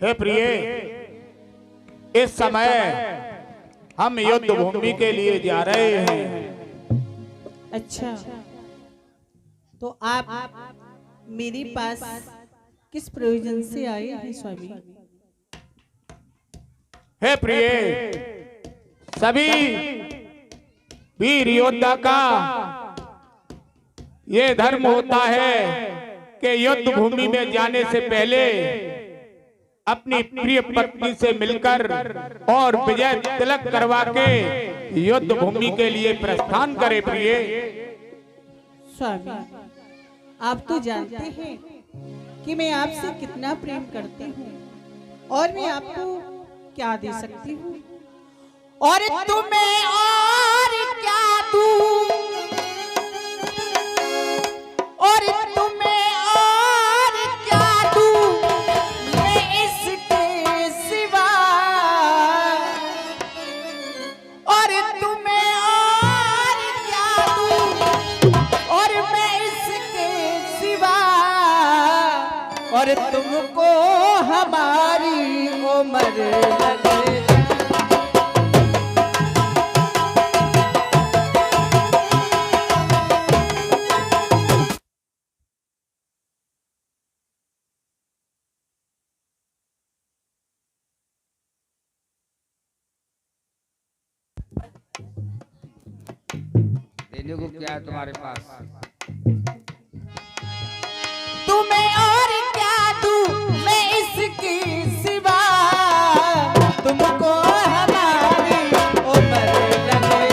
हे प्रिय, इस समय हम युद्ध भूमि के लिए जा रहे हैं। अच्छा, तो आप मेरे पास किस प्रयोजन से आए हैं स्वामी? हे प्रिय, सभी वीर योद्धा का ये धर्म होता है कि युद्ध भूमि में जाने से पहले अपनी प्रिय पत्नी से मिलकर और विजय तिलक करवा के युद्ध भूमि के लिए प्रस्थान करे। प्रिय स्वामी, आप तो जानते हैं कि मैं आपसे कितना प्रेम करती हूँ और मैं आपको क्या दे सकती हूँ और तुम्हें और क्या दूं और तुम्हें और क्या दूं मैं इसके सिवा और तुम्हें और क्या दूं और मैं इसके सिवा और तुमको हमारी उम्र लगे। देने को क्या है तुम्हारे पास? तुम्हें और क्या दूं मैं इसके सिवा तुमको हमारी उम्र लगे।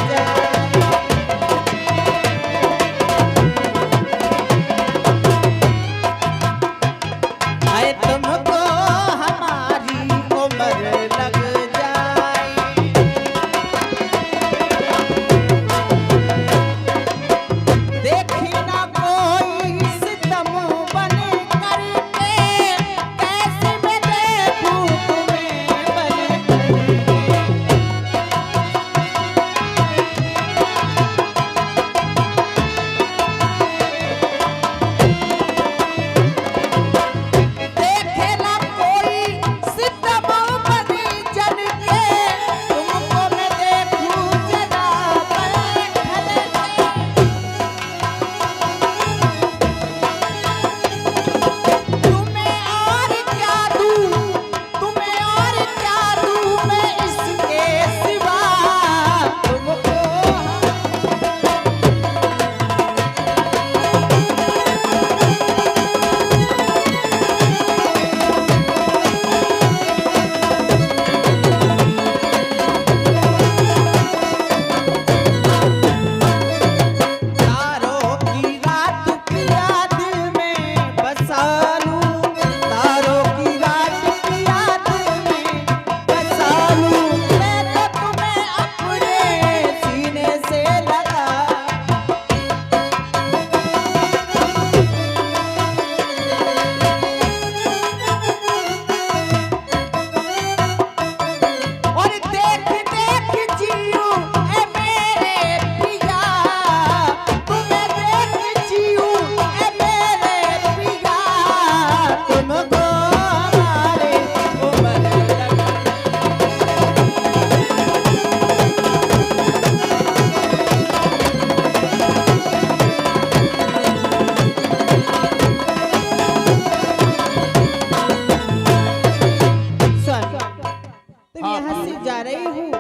जा रही हूँ,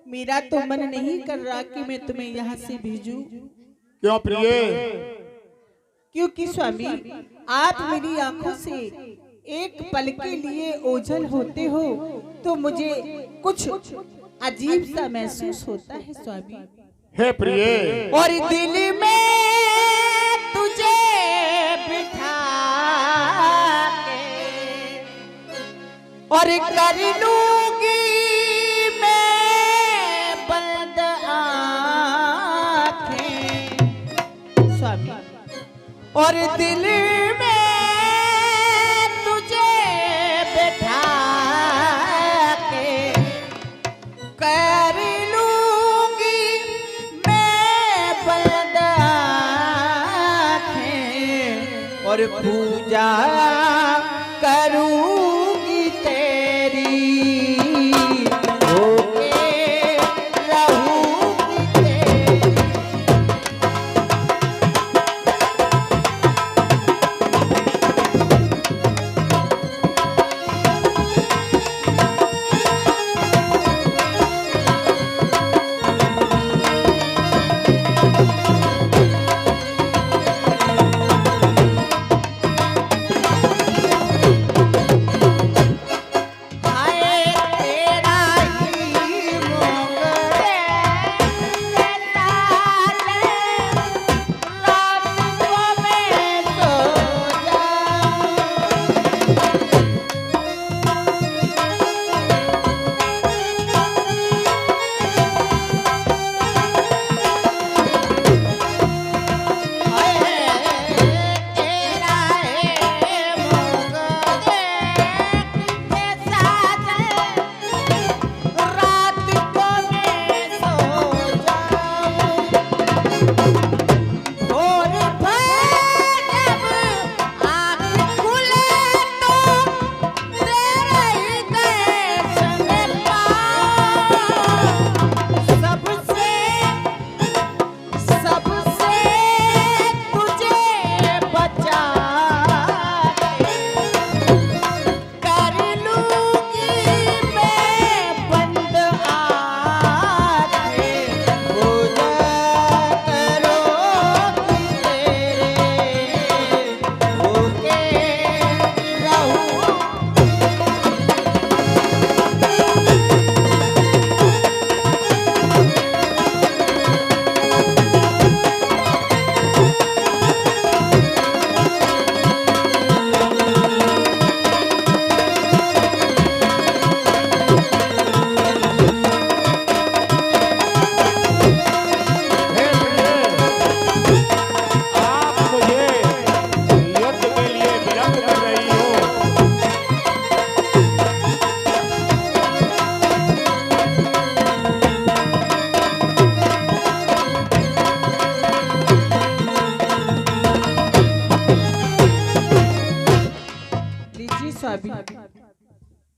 मेरा तो मन नहीं कर रहा कि मैं तुम्हें यहाँ से भेजूं। क्यों प्रिय? क्योंकि स्वामी आप मेरी आंखों से एक पल के लिए ओझल होते हो तो मुझे कुछ अजीब सा महसूस होता है स्वामी। हे प्रिय, और दिल में तुझे बिठा के और कर लूंगी मैं बंद आँखें स्वामी। और दिल में तुझे बिठा के कर लूंगी मैं बंद आँखें और पूजा करूंगी तेरी होके रहूंगी तेरी।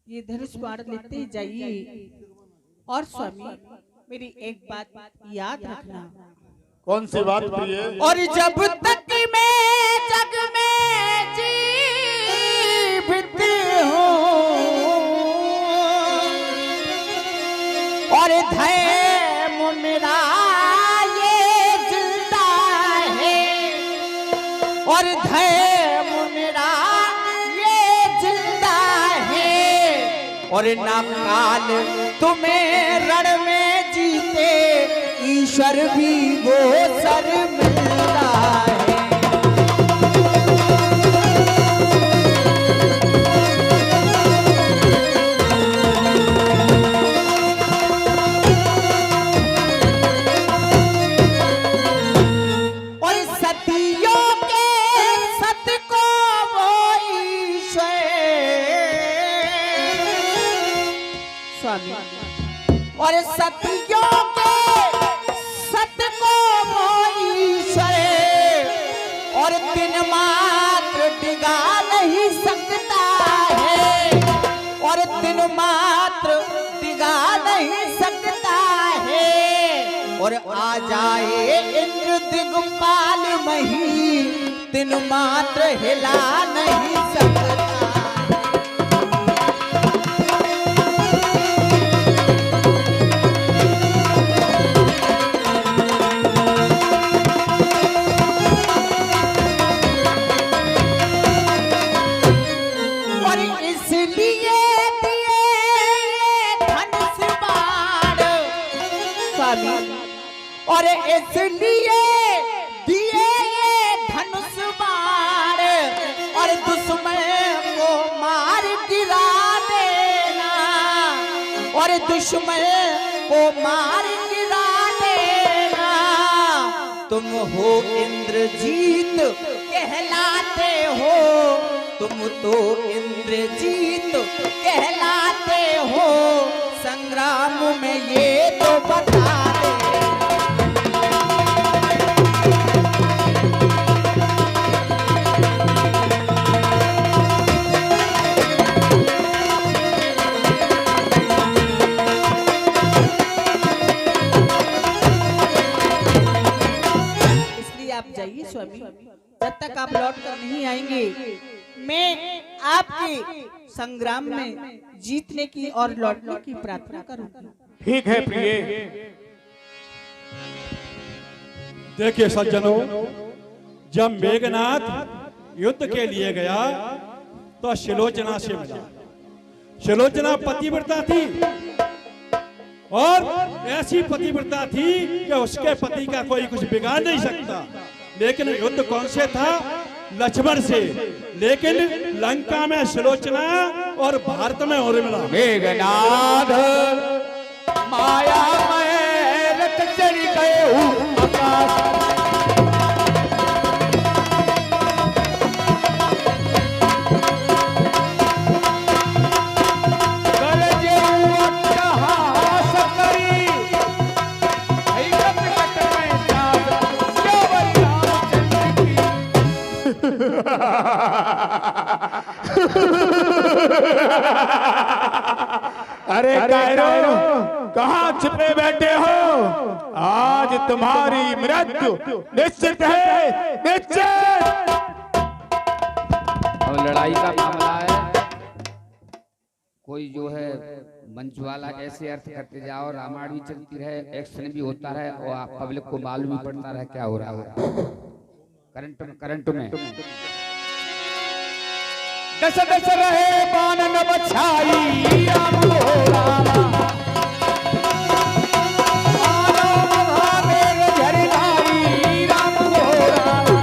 ये धनुष बाण लेते ही जाइए। और स्वामी मेरी एक बात याद रखना। कौन सी बात प्रिय? और जब तक मैं जग में जीवित हूँ और धर्म मेरा ये जिंदा है और धर्म मेरा ये जिंदा है और ना काल तुम्हें रण में जीते ईश्वर भी वो सर मिलता है। और सतियों के सत को वो ईश्वर स्वामी और सतियों के सत को वो ईश्वर और दिन मात्र डिगा नहीं सकता है और दिन मात्र डिगा नहीं सकता है और आ जाए इंद्र दिगपाल मही दिन मात्र हिला नहीं सकता। और इसलिए दिए ये धनुष बाण और दुश्मन को मार गिरा देना और दुश्मन को मार गिरा देना। तुम हो इंद्रजीत कहलाते हो, तुम तो इंद्रजीत कहलाते हो, संग्राम में ये तो बता दे। इसलिए आप जाइए स्वामी, जब तक आप लौट कर नहीं आएंगे मैं आपके संग्राम में जीतने की और लौटने की प्रार्थना करूंगी। ठीक है प्रिय। देखिए सज्जनों, जब मेघनाथ युद्ध के लिए गया तो शिलोचना से मिला। शिलोचना पतिव्रता थी और ऐसी पतिव्रता थी कि उसके पति का कोई कुछ बिगाड़ नहीं सकता। लेकिन युद्ध कौन से था? लक्ष्मण से। लेकिन लंका में शिलोचना और भारत में उर्मिला। मेघनाद माया में रत चढ़ गए हूँ आकाश। गरजे अट्टहास करी, भैरव प्रकट में जात, श्यावल रामचंद्र की। अरे कायरो, कहाँ छिपे बैठे हो? आज तुम्हारी मृत्यु निश्चित है, निश्चित। और लड़ाई का मामला है, कोई जो है मंच वाला ऐसे अर्थ करते जाओ, रामायण भी चलती रहे, एक्शन भी होता रहे और आप पब्लिक को मालूम भी पड़ता रहे क्या हो रहा है करंट में। दस दस रहे बान न बछाई, राम हो रामा। आलो महादेव झरिधारी, राम हो रामा।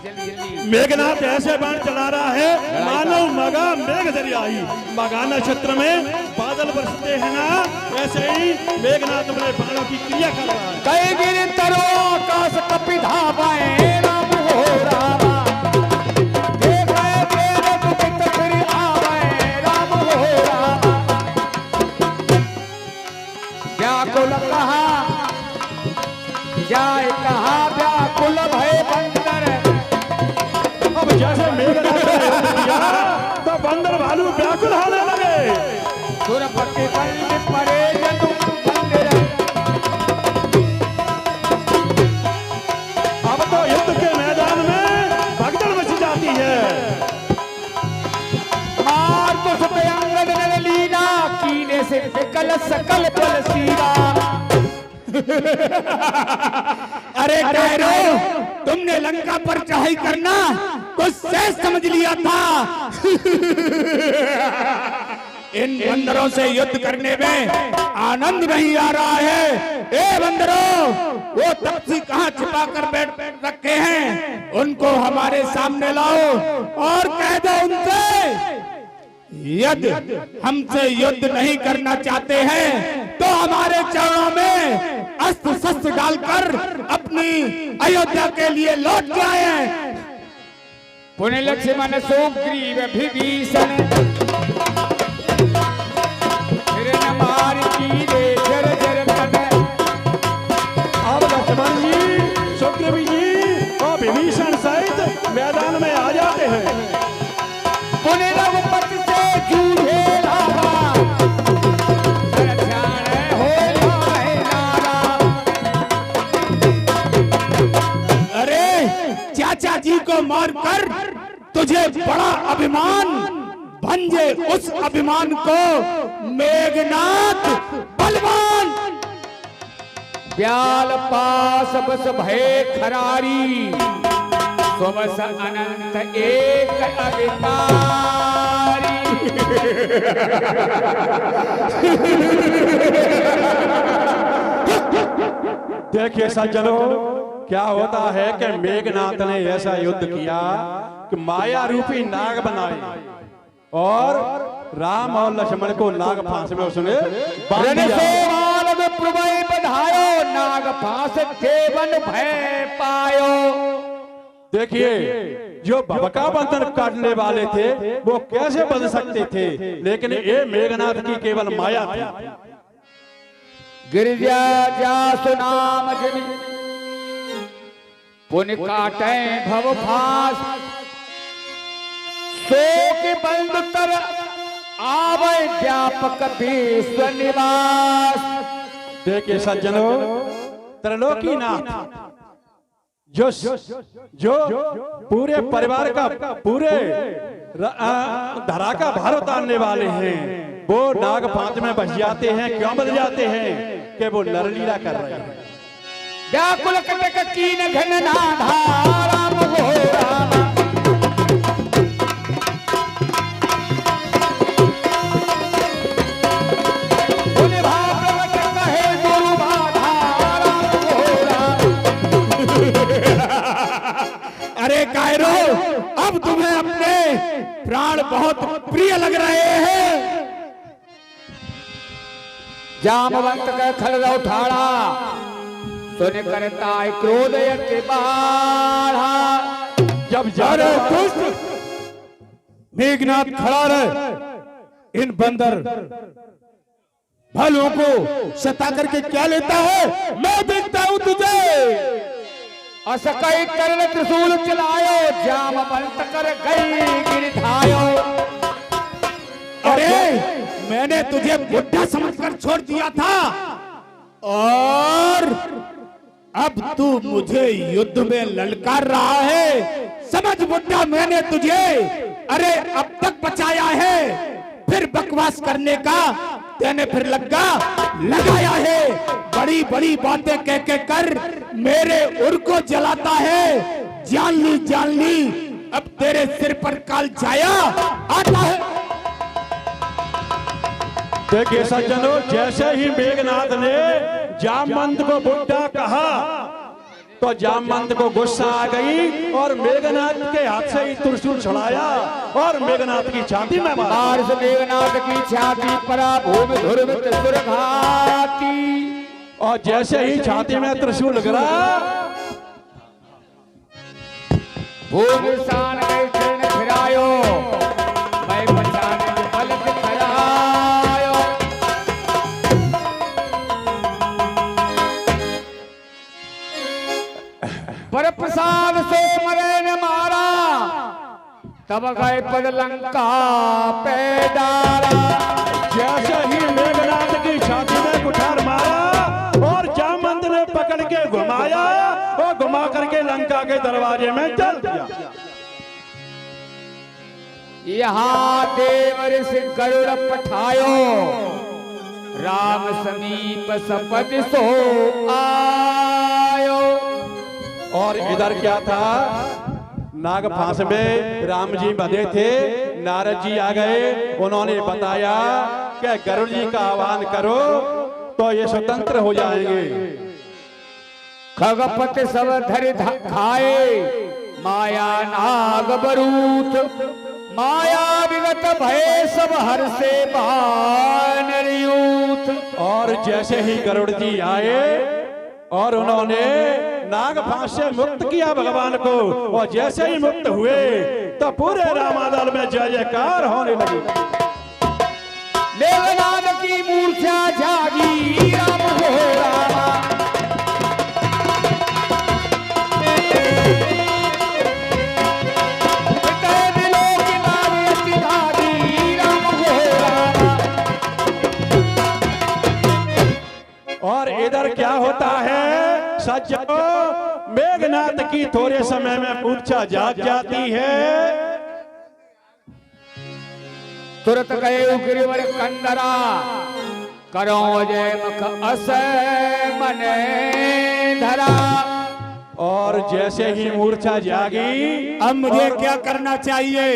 जल्दी। मेघनाथ ऐसे बाण चला रहा है मानो मगा मेघ दरियाई। मगा नक्षत्र में बादल बरसते हैं ना, ऐसे ही मेघनाथ अपने बाणों की क्रिया कर रहा है। कई गिर तरो आकाश कपि धावाए, राम हो रामा। देखे तेरे दुखित फिर आवे, राम हो रामा। व्याकुल कहा जाए, कहा व्याकुल भय बंदर। अब जैसे मेघनाथ ने युद्ध किया तो बंदर भालू व्याकुल होने लगे। सुरपति बल परे जदु मंदिर। अब तो युद्ध के मैदान में भगदड़ मची जाती है। मार तो सब अंगद ने लीला, कीने से विकल सकल बल सीरा। अरे कायरो, तुमने लंका पर चढ़ाई करना कुछ शेष समझ लिया था। इन बंदरों से युद्ध करने में आनंद नहीं आ रहा है। ए बंदरों, वो तपसी कहाँ छिपा कर बैठ रखे हैं, उनको हमारे सामने लाओ और कह दो उनसे, यदि हमसे युद्ध नहीं करना चाहते हैं तो हमारे चरणों में अस्त्र शस्त्र डालकर अपनी अयोध्या के लिए लौट जाए। पुण्य लक्ष्मण सुग्रीव विभीषण, फिर न मार की रे जर जर तन। अब लक्ष्मण जी, सुग्रीव जी और विभीषण सहित मैदान में आ जाते हैं। पुण्य रघुपति से जूझे लावा, सरक्षण हो जाए नारा। अरे चाचा जी को मारकर तुझे बड़ा अभिमान, भंजे उस अभिमान को मेघनाथ बलवान। ब्याल पास बस भय खरारी, सोमस अनंत एक अधिकारी। देखिए सज्जनों, क्या होता है कि मेघनाथ ने ऐसा युद्ध किया कि माया रूपी नाग बनाए और राम और लक्ष्मण को नाग फांस में उसने बांध दिया। बधायो नाग फांस देवन भय पायो। देखिए, जो भबका बंधन काटने वाले थे वो कैसे बंध सकते थे, लेकिन ये मेघनाथ की केवल माया थी। गिरिजा जासु नाम जिमि पुन काटे भव फास शोक बंद तर आवे व्यापक विश्व निवास। देखिए सज्जनों, त्रिलोकीनाथ जो पूरे परिवार का पूरे धरा का भार उतारने वाले हैं, वो नाग फांस में बच जाते हैं। क्यों बच जाते हैं? कि वो नरलीला कर रहे हैं। व्याकुल कटक कीन घन नाधा राम हो राम। पुन भाव प्रगट कहे गुरु बाधा राम हो राम। अरे कायरो, अब तुम्हें अपने प्राण बहुत प्रिय लग रहे हैं। जामवंत का खलगा उठाड़ा सुन करता क्रोध यति बाढ़ा। जब जारे दुष्ट मेघनाथ खड़ा रहे, इन बंदर भालुओं को सता करके क्या लेता है, मैं देखता हूं तुझे। असकई कर्ण त्रिशूल चलायो जामवंत कर गई गिरधायो। अरे मैंने तुझे बुढ़ा समझकर छोड़ दिया था और अब तू मुझे युद्ध में ललकार रहा है। समझ बुढ़ा, मैंने तुझे अरे अब तक बचाया है, फिर बकवास करने का तेने फिर लगाया है। बड़ी बड़ी बातें कह कर मेरे उर को जलाता है। जान ली अब तेरे सिर पर काल छाया आता है। देखिए सज्जनों, जैसे ही मेघनाथ ने जामवंत को बुढ़ा कहा तो जामवंत को गुस्सा आ गई और मेघनाथ के हाथ से ही त्रिशूल छुड़ाया और मेघनाथ की छाती में मारा। मेघनाथ की छाती पर भूमि धुरवित सुरघाती। और जैसे ही छाती में त्रिशूल गिरा, भूमि सान गई चरण फिरायो, मैं बचाने के बल दिखलायो। पर प्रसाद से मरे न मारा, तब गए पद लंका पे डारा। जैसे ही मेघनाथ की छाती में कुठार मारा और जामवंत ने पकड़ के घुमाया और घुमा करके लंका के दरवाजे में चल दिया। यहाँ देव ऋषि गरुड़ पठायो, राम समीप सपद सो आयो। और इधर क्या था, नाग फांस में राम जी बंधे थे, नारद जी आ गए, उन्होंने बताया कि गरुड़ जी का आह्वान करो तो ये स्वतंत्र हो जाएंगे। खगपति सब धरि खाए, माया नाग बरूथ, माया विगत भय सब हर से बानर यूथ। और जैसे ही गरुड़ जी आए और उन्होंने नाग फांस से मुक्त किया भगवान को, और जैसे ही मुक्त हुए तो पूरे रामादल में जय जयकार होने लगी। मेघनाद की मूर्छा जागी, राम हो रामा। दिलों की नारी भागी, राम हो रामा। और इधर क्या होता है सज्जनों, मेघनाथ की थोड़े समय में मूर्छा जाग जाती है। तुरत गए गिरिवर कंदरा, करो जय मुख अस मन धरा। और जैसे ही मूर्छा जागी, अब मुझे क्या करना चाहिए?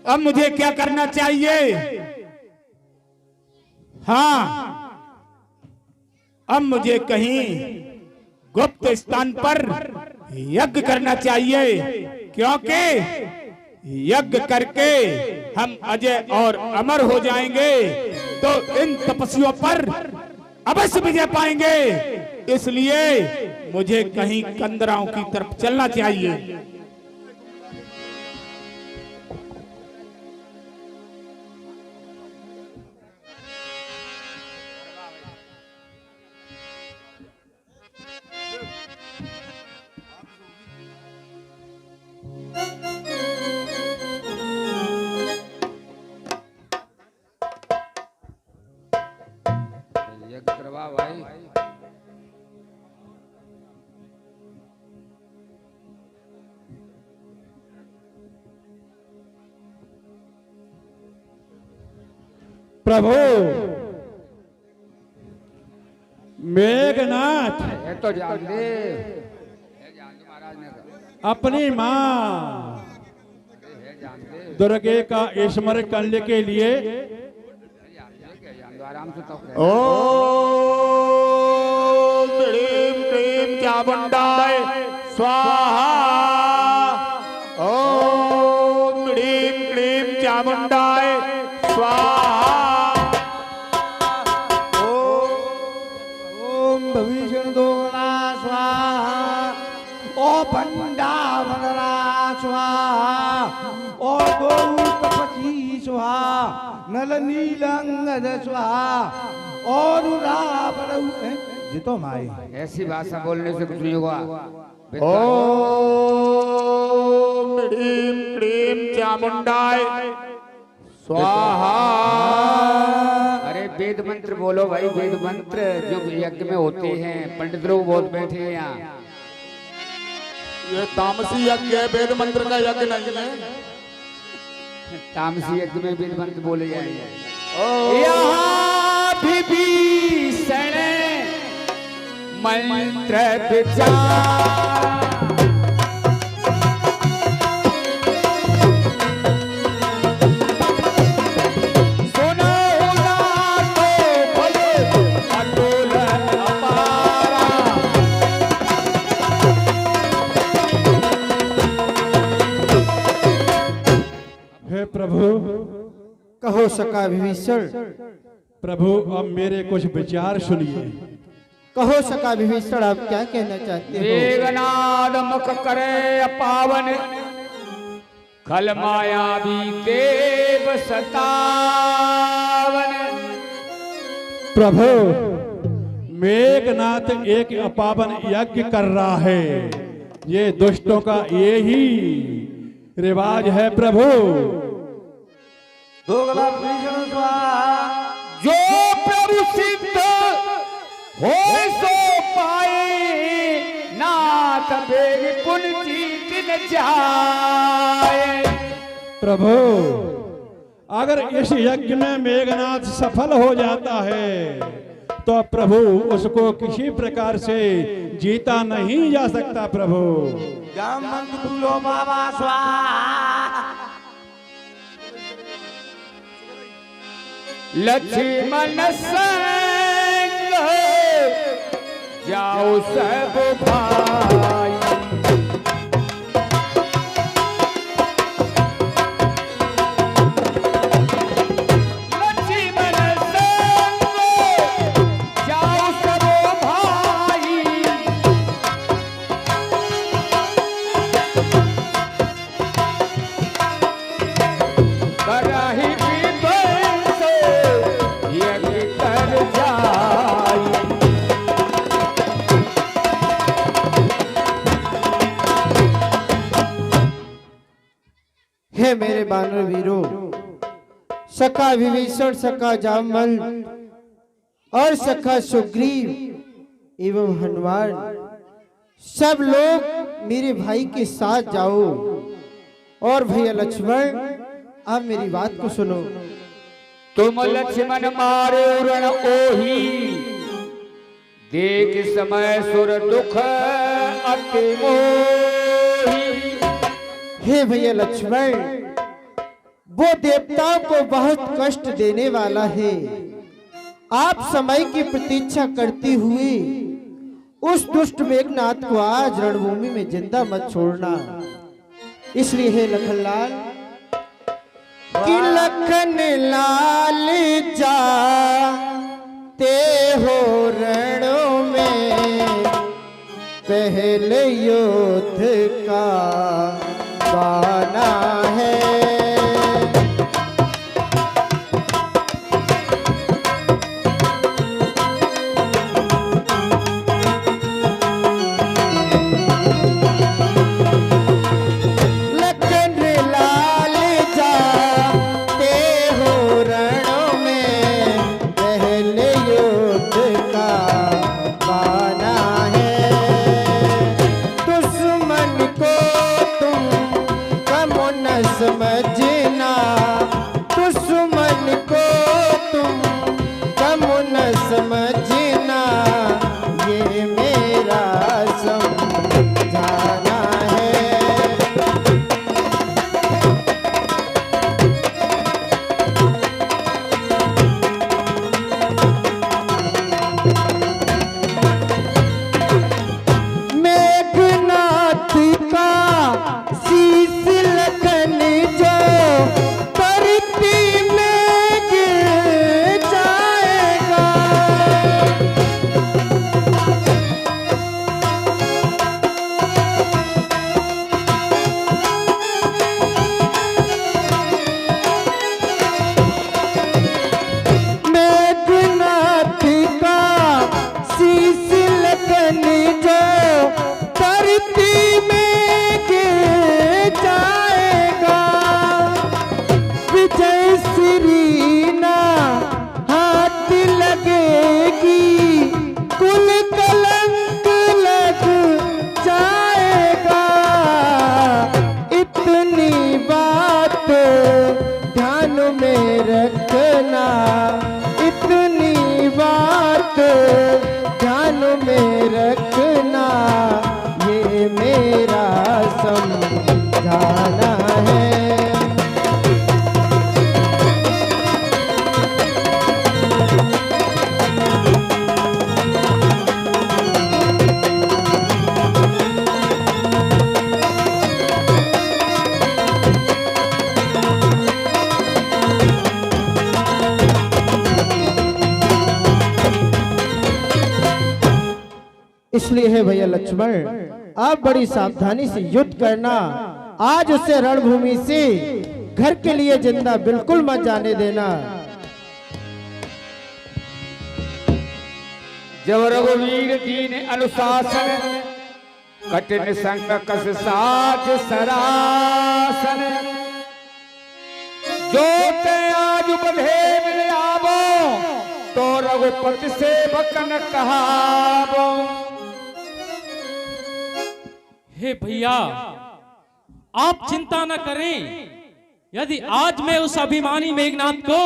अब मुझे क्या करना चाहिए? हाँ, अब मुझे कहीं गुप्त स्थान पर यज्ञ करना चाहिए, क्योंकि यज्ञ करके हम अजय और अमर हो जाएंगे, तो इन तपस्वियों पर अवश्य विजय पाएंगे। इसलिए मुझे कहीं कंदराओं की तरफ चलना चाहिए। यज्ञ करवा भाई। प्रभु मेघनाथ ये तो जान दे, महाराज ने कहा। अपनी माँ ये जान दे, दुर्गे का स्मरण करने के लिए जान दो आराम से। तो ओम ह्रीं क्लीं चामुंडाय स्वाहा। ओम ह्रीं क्लीं चामुंडाय स्वाहा। ओम भविष्य दोला स्वाहा। ओ भंडा वनरा स्वाहा। ओ गौ तपसी स्वाहा। नल नीलंगद स्वाहा। और रावण ये तो माई ऐसी भाषा बोलने से कुछ नहीं होगा। ओम ह्रीं क्लीं चामुंडाय स्वाहा। अरे वेद मंत्र बोलो भाई, वेद मंत्र जो यज्ञ में होते हैं। पंडित लोग बहुत बैठे हैं यहाँ। ये तामसी यज्ञ है, वेद मंत्र का यज्ञ नहीं है। तामसी यज्ञ में वेद मंत्र बोले जाएंगे। यहाँ विभीषण मंत्र विचार। हे प्रभु, कहो सका विभीषण। प्रभु अब मेरे कुछ विचार सुनिए। कहो सका विभीषण, आप क्या कहना चाहते हो? वेगनाद मुख करे पावन, खल मायावी देव सतावन। प्रभु मेघनाथ एक अपावन यज्ञ कर रहा है। ये दुष्टों का यही रिवाज है प्रभु। दोगला विभीषण स्वाहा। जो प्रभु सिद्ध हो सो पाए, नाथ बेग पुण्य दिन जाए। प्रभु अगर इस यज्ञ में मेघनाथ सफल हो जाता है तो प्रभु उसको किसी प्रकार से जीता नहीं जा सकता। प्रभु जामवंत बोलो बाबा स्वाहा। लक्ष्मण संग जाओ सब भाई। हे मेरे बानर वीरों, सखा विभीषण, सखा जामवल और सखा सुग्रीव एवं हनुमान, सब लोग मेरे भाई के साथ जाओ। और भैया लक्ष्मण, आप मेरी बात को सुनो। तुम लक्ष्मण मारे रण ओही, देख समय सुर दुख अति मोही। हे भैया लक्ष्मण, वो देवताओं को बहुत कष्ट देने वाला है। आप समय की प्रतीक्षा करती हुई उस दुष्ट मेघनाथ को आज रणभूमि में जिंदा मत छोड़ना। इसलिए है लखनलाल कि लखन लाल जाते हो रणों में, पहले युद्ध का बाना है। समझना दुश्मन को तुम कम न समझना, ये मेरा समझाना है। मेघनाथ का शीश लखन जो धरती में गिर जाएगा, मेघनाथ का शीश लखन जो धरती में गिर जाएगा, विजय श्री ना हाथ लगेगी, कुल कलंक लग जाएगा। इतनी बात ध्यान में रखना, इतनी बात ध्यान में रखना, ये मेरा समझाना है। इसलिए है भैया लक्ष्मण, आप बड़ी सावधानी से युद्ध करना। आज उसे रणभूमि से घर के लिए जिंदा बिल्कुल मत जाने देना। जब रघुवीर दीन अनुशासन, कठिन संकट साथ सरासन, जो ते आज बधे मिल आवो, तो रघुपति से बकन कहावो। हे भैया, आप चिंता न करें। यदि आज मैं उस अभिमानी मेघनाथ को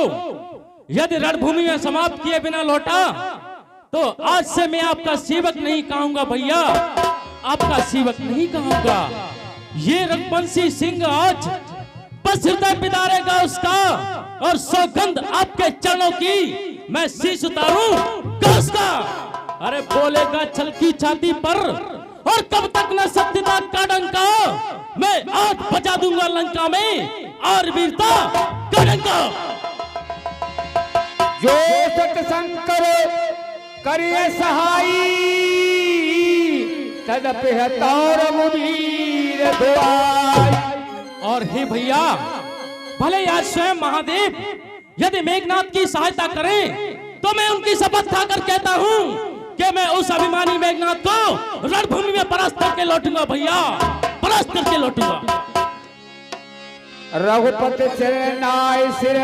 यदि रणभूमि में समाप्त किए बिना लौटा, तो आज से मैं आपका सेवक नहीं कहूंगा भैया, आपका सेवक नहीं कहूंगा। ये रघुवंशी सिंह आज बस हृदय पिदारेगा उसका, और सौगंध आपके चरणों की मैं शीश उतारूं उसका। अरे बोलेगा छल की छाती पर, और कब तक न सत्यता का डंका, मैं आज बजा दूंगा लंका में और वीरता का डंका। जो सत्संग करे करिए सहाई, तदपि हतार मुबीर दुआई। और हे भैया, भले आज स्वयं महादेव यदि मेघनाथ की सहायता करें, तो मैं उनकी शपथ खाकर कहता हूं कि मैं उस अभिमानी मेघनाथ को रणभूमि में परास्त करके लौटूंगा भैया, परास्त करके लौटूंगा। रघुपति चरणाय सिर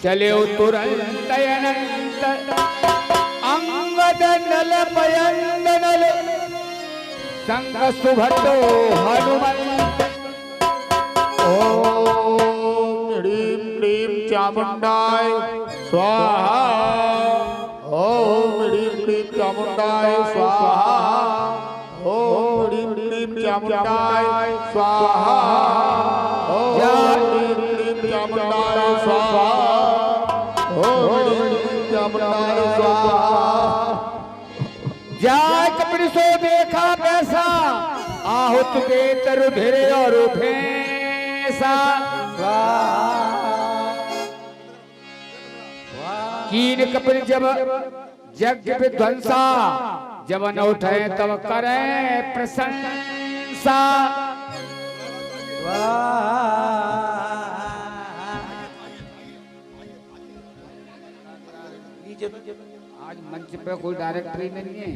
चले तुरंत अनंत, अंगद नल पयंद नल संग सुभटो हनुमंत। ओम ह्रीं क्लीं चामुंडाय स्वाहा, ओम ह्रीं क्लीं चामुंडाय स्वाहा, ओम ह्रीं क्लीं चामुंडाय स्वाहा, ओम ह्रीं चुके तरुधिर और भैंसा कीन कपिल जब यज्ञ विध्वंसा जब न उठे तब करें प्रशंसा आज मंच पे कोई डायरेक्टर ही नहीं है।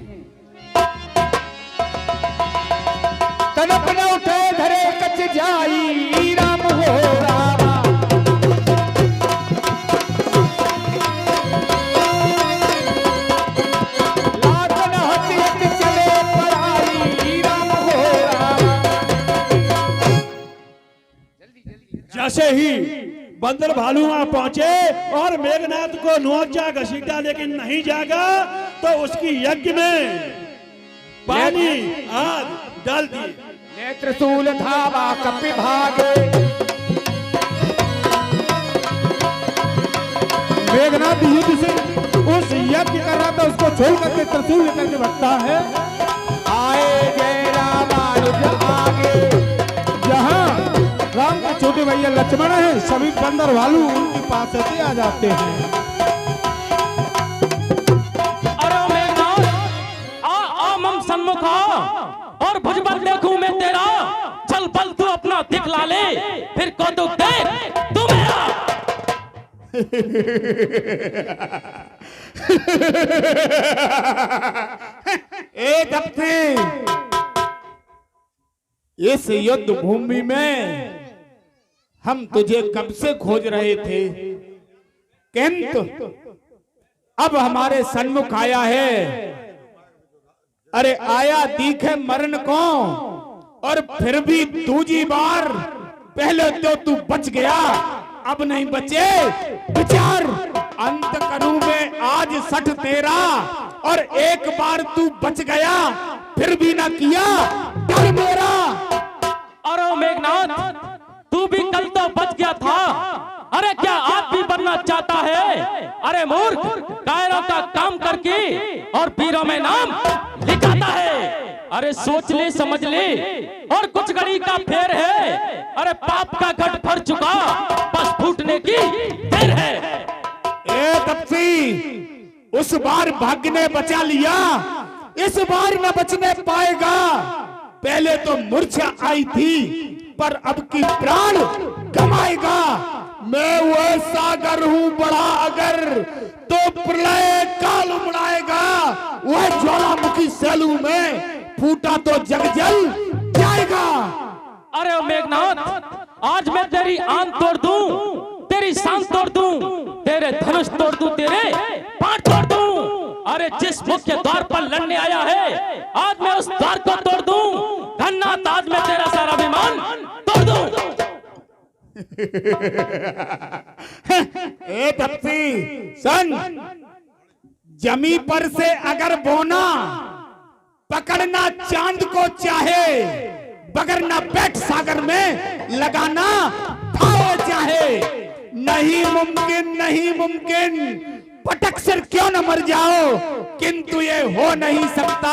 तनप न उठे धरे कच जाई राम हो रामा लातन हटियत चले पराई राम हो रामा। जैसे ही बंदर भालू वहां पहुंचे और मेघनाथ को नोचा घसीटा लेकिन नहीं जागा तो उसकी यज्ञ में पानी आग डाल दिए। नेत्र शूल धावा कपि भागे मेघनाथ युद्ध से उस यज्ञ कर रहा था उसको छोड़ करके त्रिशूल लेकर के भटका है। आए जय रामानुज आगे जहाँ राम के छोटे भैया लक्ष्मण है सभी बंदर भालू उनके पास से आ जाते हैं। अरे मेघनाथ आ मम सन्मुख आ और भुजबल देखूं मैं तेरा चल बल तू अपना दिखला ले फिर कौतुक देख तू मेरा। एक हफ्ते इस युद्ध भूमि में हम तुझे कब से खोज रहे थे किंतु अब हमारे सन्मुख आया है। अरे आया दिखे मरण को और फिर भी दूजी बार पहले तो तू बच गया अब नहीं बचे विचार अंत करूं मैं आज सठ तेरा और एक बार तू बच गया फिर भी ना किया डर मेरा। अरे मेघनाथ तू भी कल तो बच गया था। अरे क्या आप भी बनना चाहता है? अरे मूर्ख कायरों का काम करके और पीरों में नाम लिखाता है। अरे सोच ले समझ ले और कुछ घड़ी का फेर है। अरे पाप का घट भर चुका बस फूटने की देर है। ए तपसी उस बार भाग्य ने बचा लिया इस बार न बचने पाएगा। पहले तो मूर्छा आई थी पर अब की प्राण गमाएगा। मैं वह सागर हूँ बड़ा अगर तो प्रलय काल उमड़ाएगा। वह ज्वालामुखी सैलू में फूटा तो जग जल जाएगा। अरे मेघनाथ आज मैं तेरी आन तोड़ दूं तेरी शान तोड़ दूं तेरे धनुष तोड़ दूं तेरे पांव तोड़ दूं। अरे जिस मुख्य द्वार पर लड़ने आया है आज मैं उस द्वार को तोड़ दूं। धन्नाथ आज मैं तेरा सारा विमान तोड़ दूं। ए तपसी सन जमी पर से अगर बोना पकड़ना चांद को चाहे बगरना बैठ सागर में लगाना भाव चाहे। नहीं मुमकिन पटक सिर क्यों न मर जाओ किंतु ये हो नहीं सकता।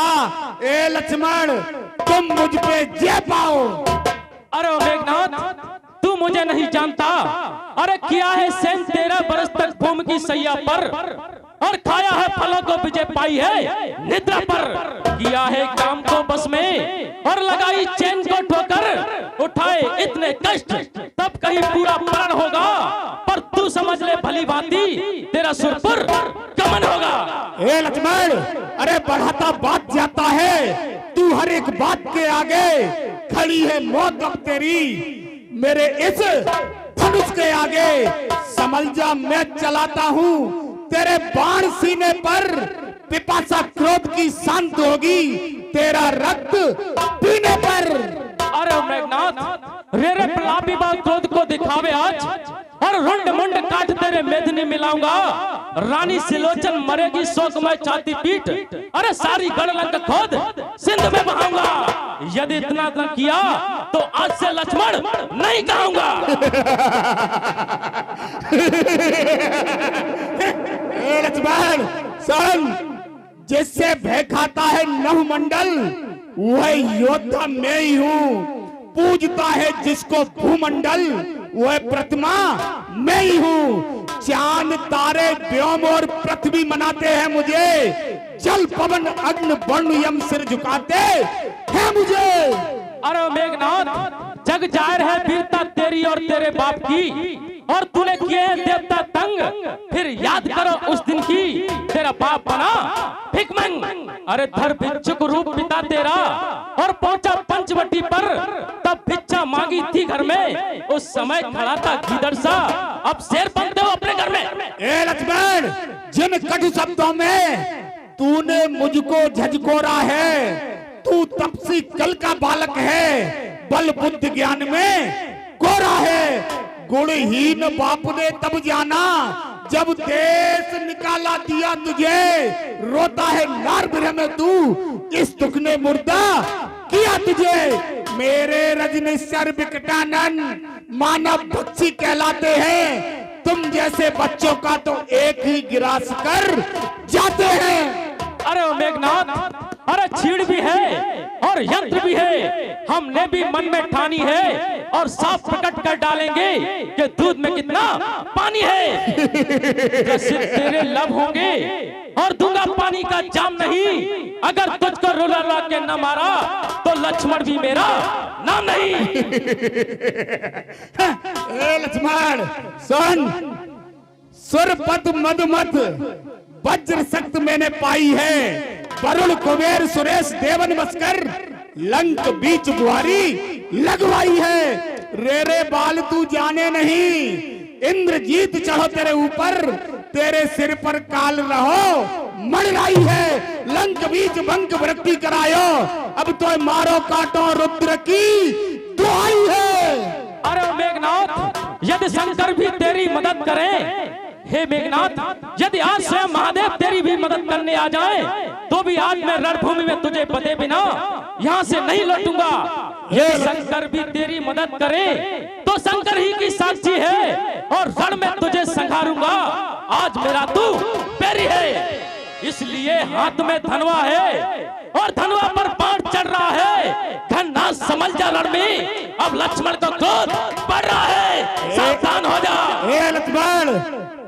ए लक्ष्मण तुम मुझ पे जय पाओ। अरे मेघनाथ तू मुझे नहीं जानता। अरे किया है सेन 13 बरस तक भूमि की सैया पर और खाया है फलों को विजय पाई है निद्रा पर। किया है काम को बस में और लगाई चैन को ठोकर उठाए इतने कष्ट तब कहीं पूरा प्राण होगा। पर तू समझ ले भली भांति तेरा सुरपुर गमन होगा। ए लक्ष्मण अरे बढ़ाता बात जाता है तू हर एक बात के आगे खड़ी है मौत अब तेरी। मेरे इस धनुष के आगे समझ जा मैं चलाता हूँ तेरे बाण सीने पर पिपासा क्रोध की शांत होगी तेरा रक्त पीने पर। अरे मेघनाथ रे प्रलापी बात क्रोध को दिखावे आज और रुंड मुंड काट तेरे मेदनी मिलाऊंगा। रानी सिलोचन मरेगी शोकमय छाती पीट अरे सारी गढ़लंक खोद सिंध में बहाऊंगा। यदि इतना न किया तो आज से लक्ष्मण नहीं कहूंगा। लक्ष्मण सन जिससे भय खाता है नवमंडल वह योद्धा मैं ही हूँ। पूजता है जिसको भूमंडल वह प्रतिमा मैं ही हूँ। चांद तारे व्योम और पृथ्वी मनाते हैं मुझे, जल पवन अग्नि वरुण यम सिर झुकाते हैं मुझे। अरे मेघनाथ, जग जाहिर है वीरता तेरी और तेरे बाप की, और तूने किए हैं देवता तंग। फिर याद करो उस दिन की, तेरा बाप बना भिखमंग। अरे धर भिक्षुक रूप पिता तेरा, और पहुंचा पंचवटी पर, तब भिक्षा मांगी थी घर में। उस समय खड़ा था गीदड़ सा, अब शेर बनते हो अपने घर में। ए लक्ष्मण, जिन कटु शब्दों में तूने मुझको झकझोरा है, तू तपसी कल का बालक है, बल बुद्धि ज्ञान में कोरा है। गुणहीन बाप ने तब जाना, जब देश निकाला दिया तुझे। रोता है नार बिरह में तू, इस दुख ने मुर्दा किया तुझे। मेरे रजनीश्वर विकटानन मानव भक्षी कहलाते हैं। तुम जैसे बच्चों का तो एक ही गिरास कर जाते हैं। अरे ओ मेघनाथ, अरे छीड़ भी है और यंत्र भी है, हमने भी मन में ठानी है, और साफ प्रकट कर डालेंगे कि दूध में कितना पानी है। सिर्फ तेरे लब होंगे और दूंगा पानी का जाम नहीं। अगर तुझको रुला ला के न मारा तो लक्ष्मण भी मेरा नाम नहीं। ए लक्ष्मण सुन, सुरपत मधुमत वज्र सख्त मैंने पाई है। वरुण कुबेर सुरेश देवन बसकर लंक बीच बुहारी लगवाई है। रे बाल तू जाने नहीं, इंद्रजीत चढ़ो तेरे ऊपर, तेरे सिर पर काल रहो मणिराई है। लंक बीच बंक वृत्ति करायो, अब तो मारो काटो रुद्र की दुहाई है। अरे मेघनाथ, यदि शंकर भी तेरी मदद करें, हे मेघनाथ, यदि आज स्वयं महादेव तेरी भी मदद करने आ जाए, तो भी आज मैं रणभूमि में तुझे बदे बिना यहाँ से नहीं लौटूंगा। यदि शंकर भी तेरी मदद करे, तो शंकर ही की साक्षी है, और रण में तुझे संघारूंगा। आज मेरा तू पैरी है, इसलिए हाथ में धनवा है, और धनवा पर बाण चढ़ रहा है। घना समझ जा रण में, अब लक्ष्मण को क्रोध बढ़ रहा है, सावधान हो जा। ए लक्ष्मण,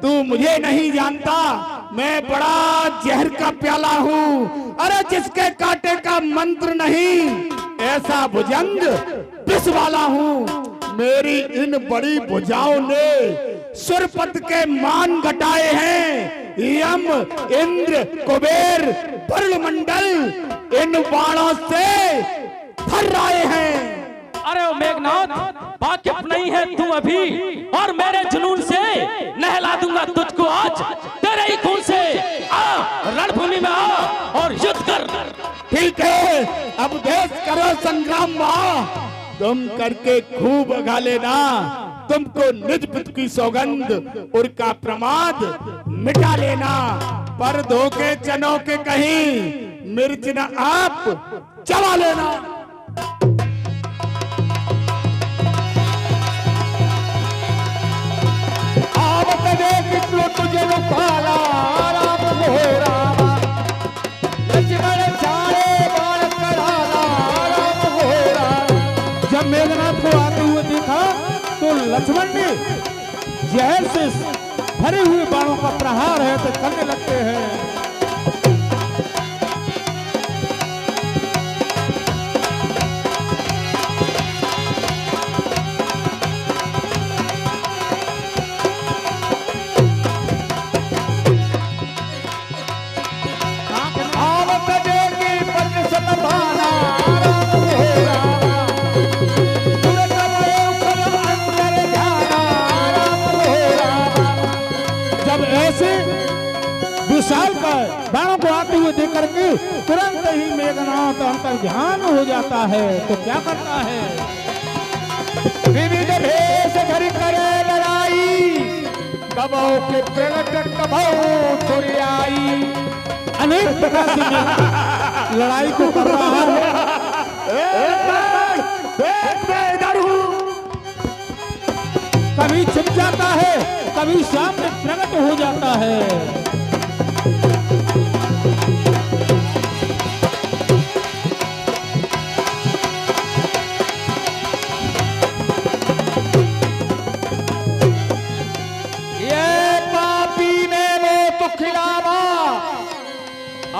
तू मुझे नहीं जानता, मैं बड़ा जहर का प्याला हूँ। अरे जिसके कांटे का मंत्र नहीं, ऐसा भुजंग विष वाला हूँ। मेरी इन बड़ी भुजाओं ने सुरपत के मान घटाए हैं। यम इंद्र कुबेर वरुण मंडल इन बाणों से थर्राए हैं। अरे ओ मेघनाथ, वाकिफ नहीं है तू अभी, और मेरे जुनून से नहला दूंगा तुझको आज तेरे ही खून से। आ रणभूमि में आ और युद्ध कर। ठीक है, अब देश करो संग्राम मां, तुम करके खूब भगा लेना। तुमको निज पिता की सौगंध उनका प्रमाद मिटा लेना। पर धोखे चनों के कहीं मिर्च न आप चबा लेना। तुझे पाला राम हो रामा, लक्ष्मण सारे बाण कराला राम हो रामा। जब मेघनाथ को आते हुए देखा तो लक्ष्मण ने जहर से भरे हुए बाणों का प्रहार है तो करने लगते हैं। विशाल का बाणों को आते हुए देख करके तुरंत ही मेघनाथ अंतर ध्यान हो जाता है। तो क्या करता है, विविध भेष धरि करे लड़ाई, कबो के प्रगट कबो तुरियाई। अनेक प्रकार की लड़ाई को कर रहा है। कभी छिप जाता है, कभी सामने प्रकट हो जाता है।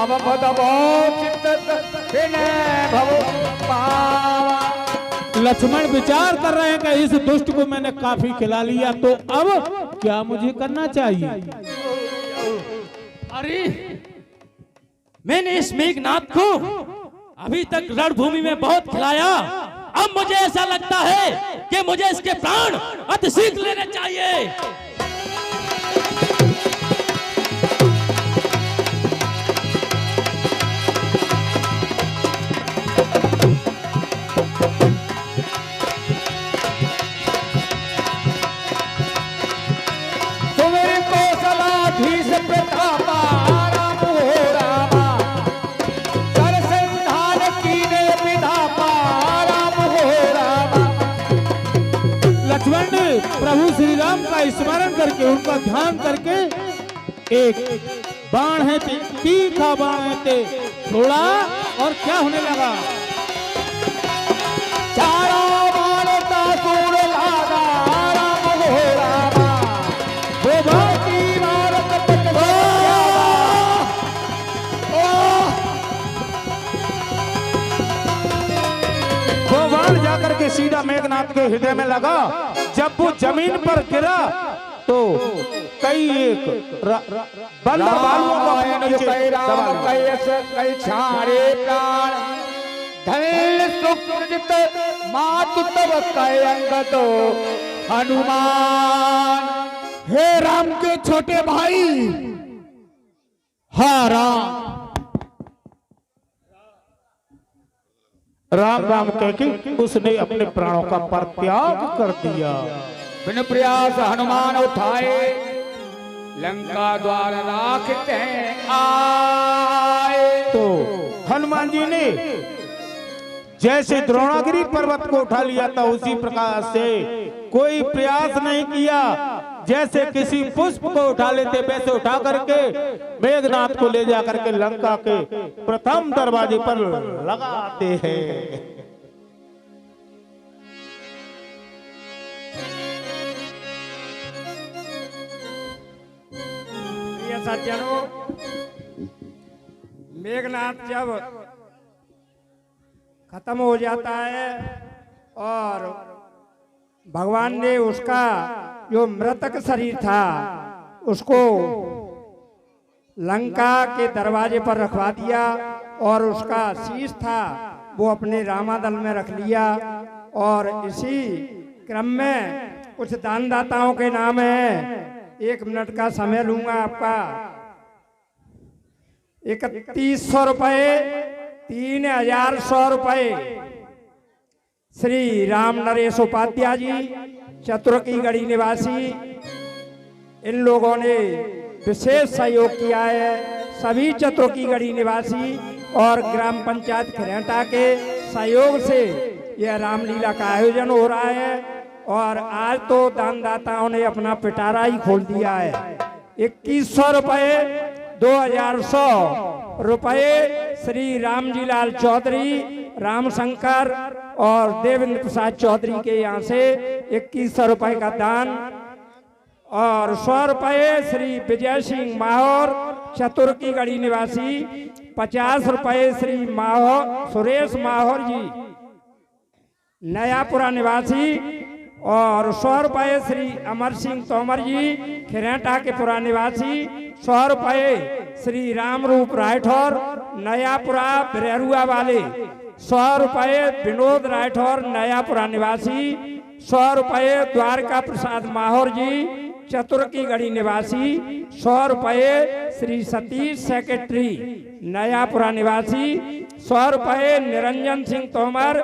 अब बदबो चित्त भव पावा। लक्ष्मण विचार कर रहे हैं कि इस दुष्ट को मैंने काफी खिला लिया, तो अब क्या मुझे करना चाहिए? अरे मैंने इस मेघनाथ को अभी तक रणभूमि में बहुत खिलाया, अब मुझे ऐसा लगता है कि मुझे इसके प्राण अति शीघ्र लेने चाहिए। प्रभु श्री राम का स्मरण करके, उनका ध्यान करके, एक बाण है तीखा बाण है थोड़ा, और क्या होने लगा? चारों बाण का सूर लागा राम हो रामा, वो भाती मारत वो बाण जाकर के सीधा मेघनाथ के हृदय में लगा। जब वो जमीन पर गिरा तो कई एक बंदर बालुओं को कई छाड़े प्राण धैल सुकृत मातु तब कय अंगद हनुमान। हे राम के छोटे भाई, हाँ राम राम कहकर उसने अपने प्राणों का परित्याग कर दिया। बिन प्रयास हनुमान उठाए लंका द्वार राखते आए। तो हनुमान जी ने जैसे द्रोणागिरी पर्वत को उठा लिया था, उसी प्रकार से कोई प्रयास नहीं किया। जैसे किसी पुष्प को उठा लेते वैसे उठा करके मेघनाथ को ले जा करके लंका के प्रथम दरवाजे पर लगाते हैं। प्रिय सज्जनों, मेघनाथ जब खत्म हो जाता है और भगवान ने उसका जो मृतक शरीर था उसको लंका के दरवाजे पर रखवा दिया, और उसका शीश था वो अपने रामादल में रख लिया। और इसी क्रम में कुछ दानदाताओं के नाम है, 1 मिनट का समय लूंगा आपका। 3100 रुपये, 3100 रुपये श्री राम नरेश उपाध्याय जी, चतुर्की गढ़ी निवासी। इन लोगों ने विशेष सहयोग किया है। सभी चतुर्की गढ़ी निवासी और ग्राम पंचायत खिरेटा के सहयोग से यह रामलीला का आयोजन हो रहा है। और आज तो दानदाताओं ने अपना पिटारा ही खोल दिया है। 2100 रुपये, 2100 रुपये श्री रामजीलाल चौधरी, रामशंकर और देवेंद्र प्रसाद चौधरी के यहाँ से 2100 रुपये का दान। और 100 रुपये श्री विजय सिंह माहौर, चतुर्की गढ़ी निवासी। 50 रुपये श्री सुरेश माहौर जी, नयापुरा निवासी। और 100 रुपये श्री अमर सिंह तोमर जी, खिरेटा के पुरा निवासी। 100 रुपये श्री रामरूप राठौर, नयापुरा बिररुआ वाले। 100 रुपये विनोद राठौर, नयापुरा निवासी। 100 रुपये द्वारका प्रसाद माहौर जी, चतुर्की गढ़ी निवासी। 100 रुपये श्री सतीश सेक्रेटरी, नयापुरा निवासी। 100 रुपये निरंजन सिंह तोमर,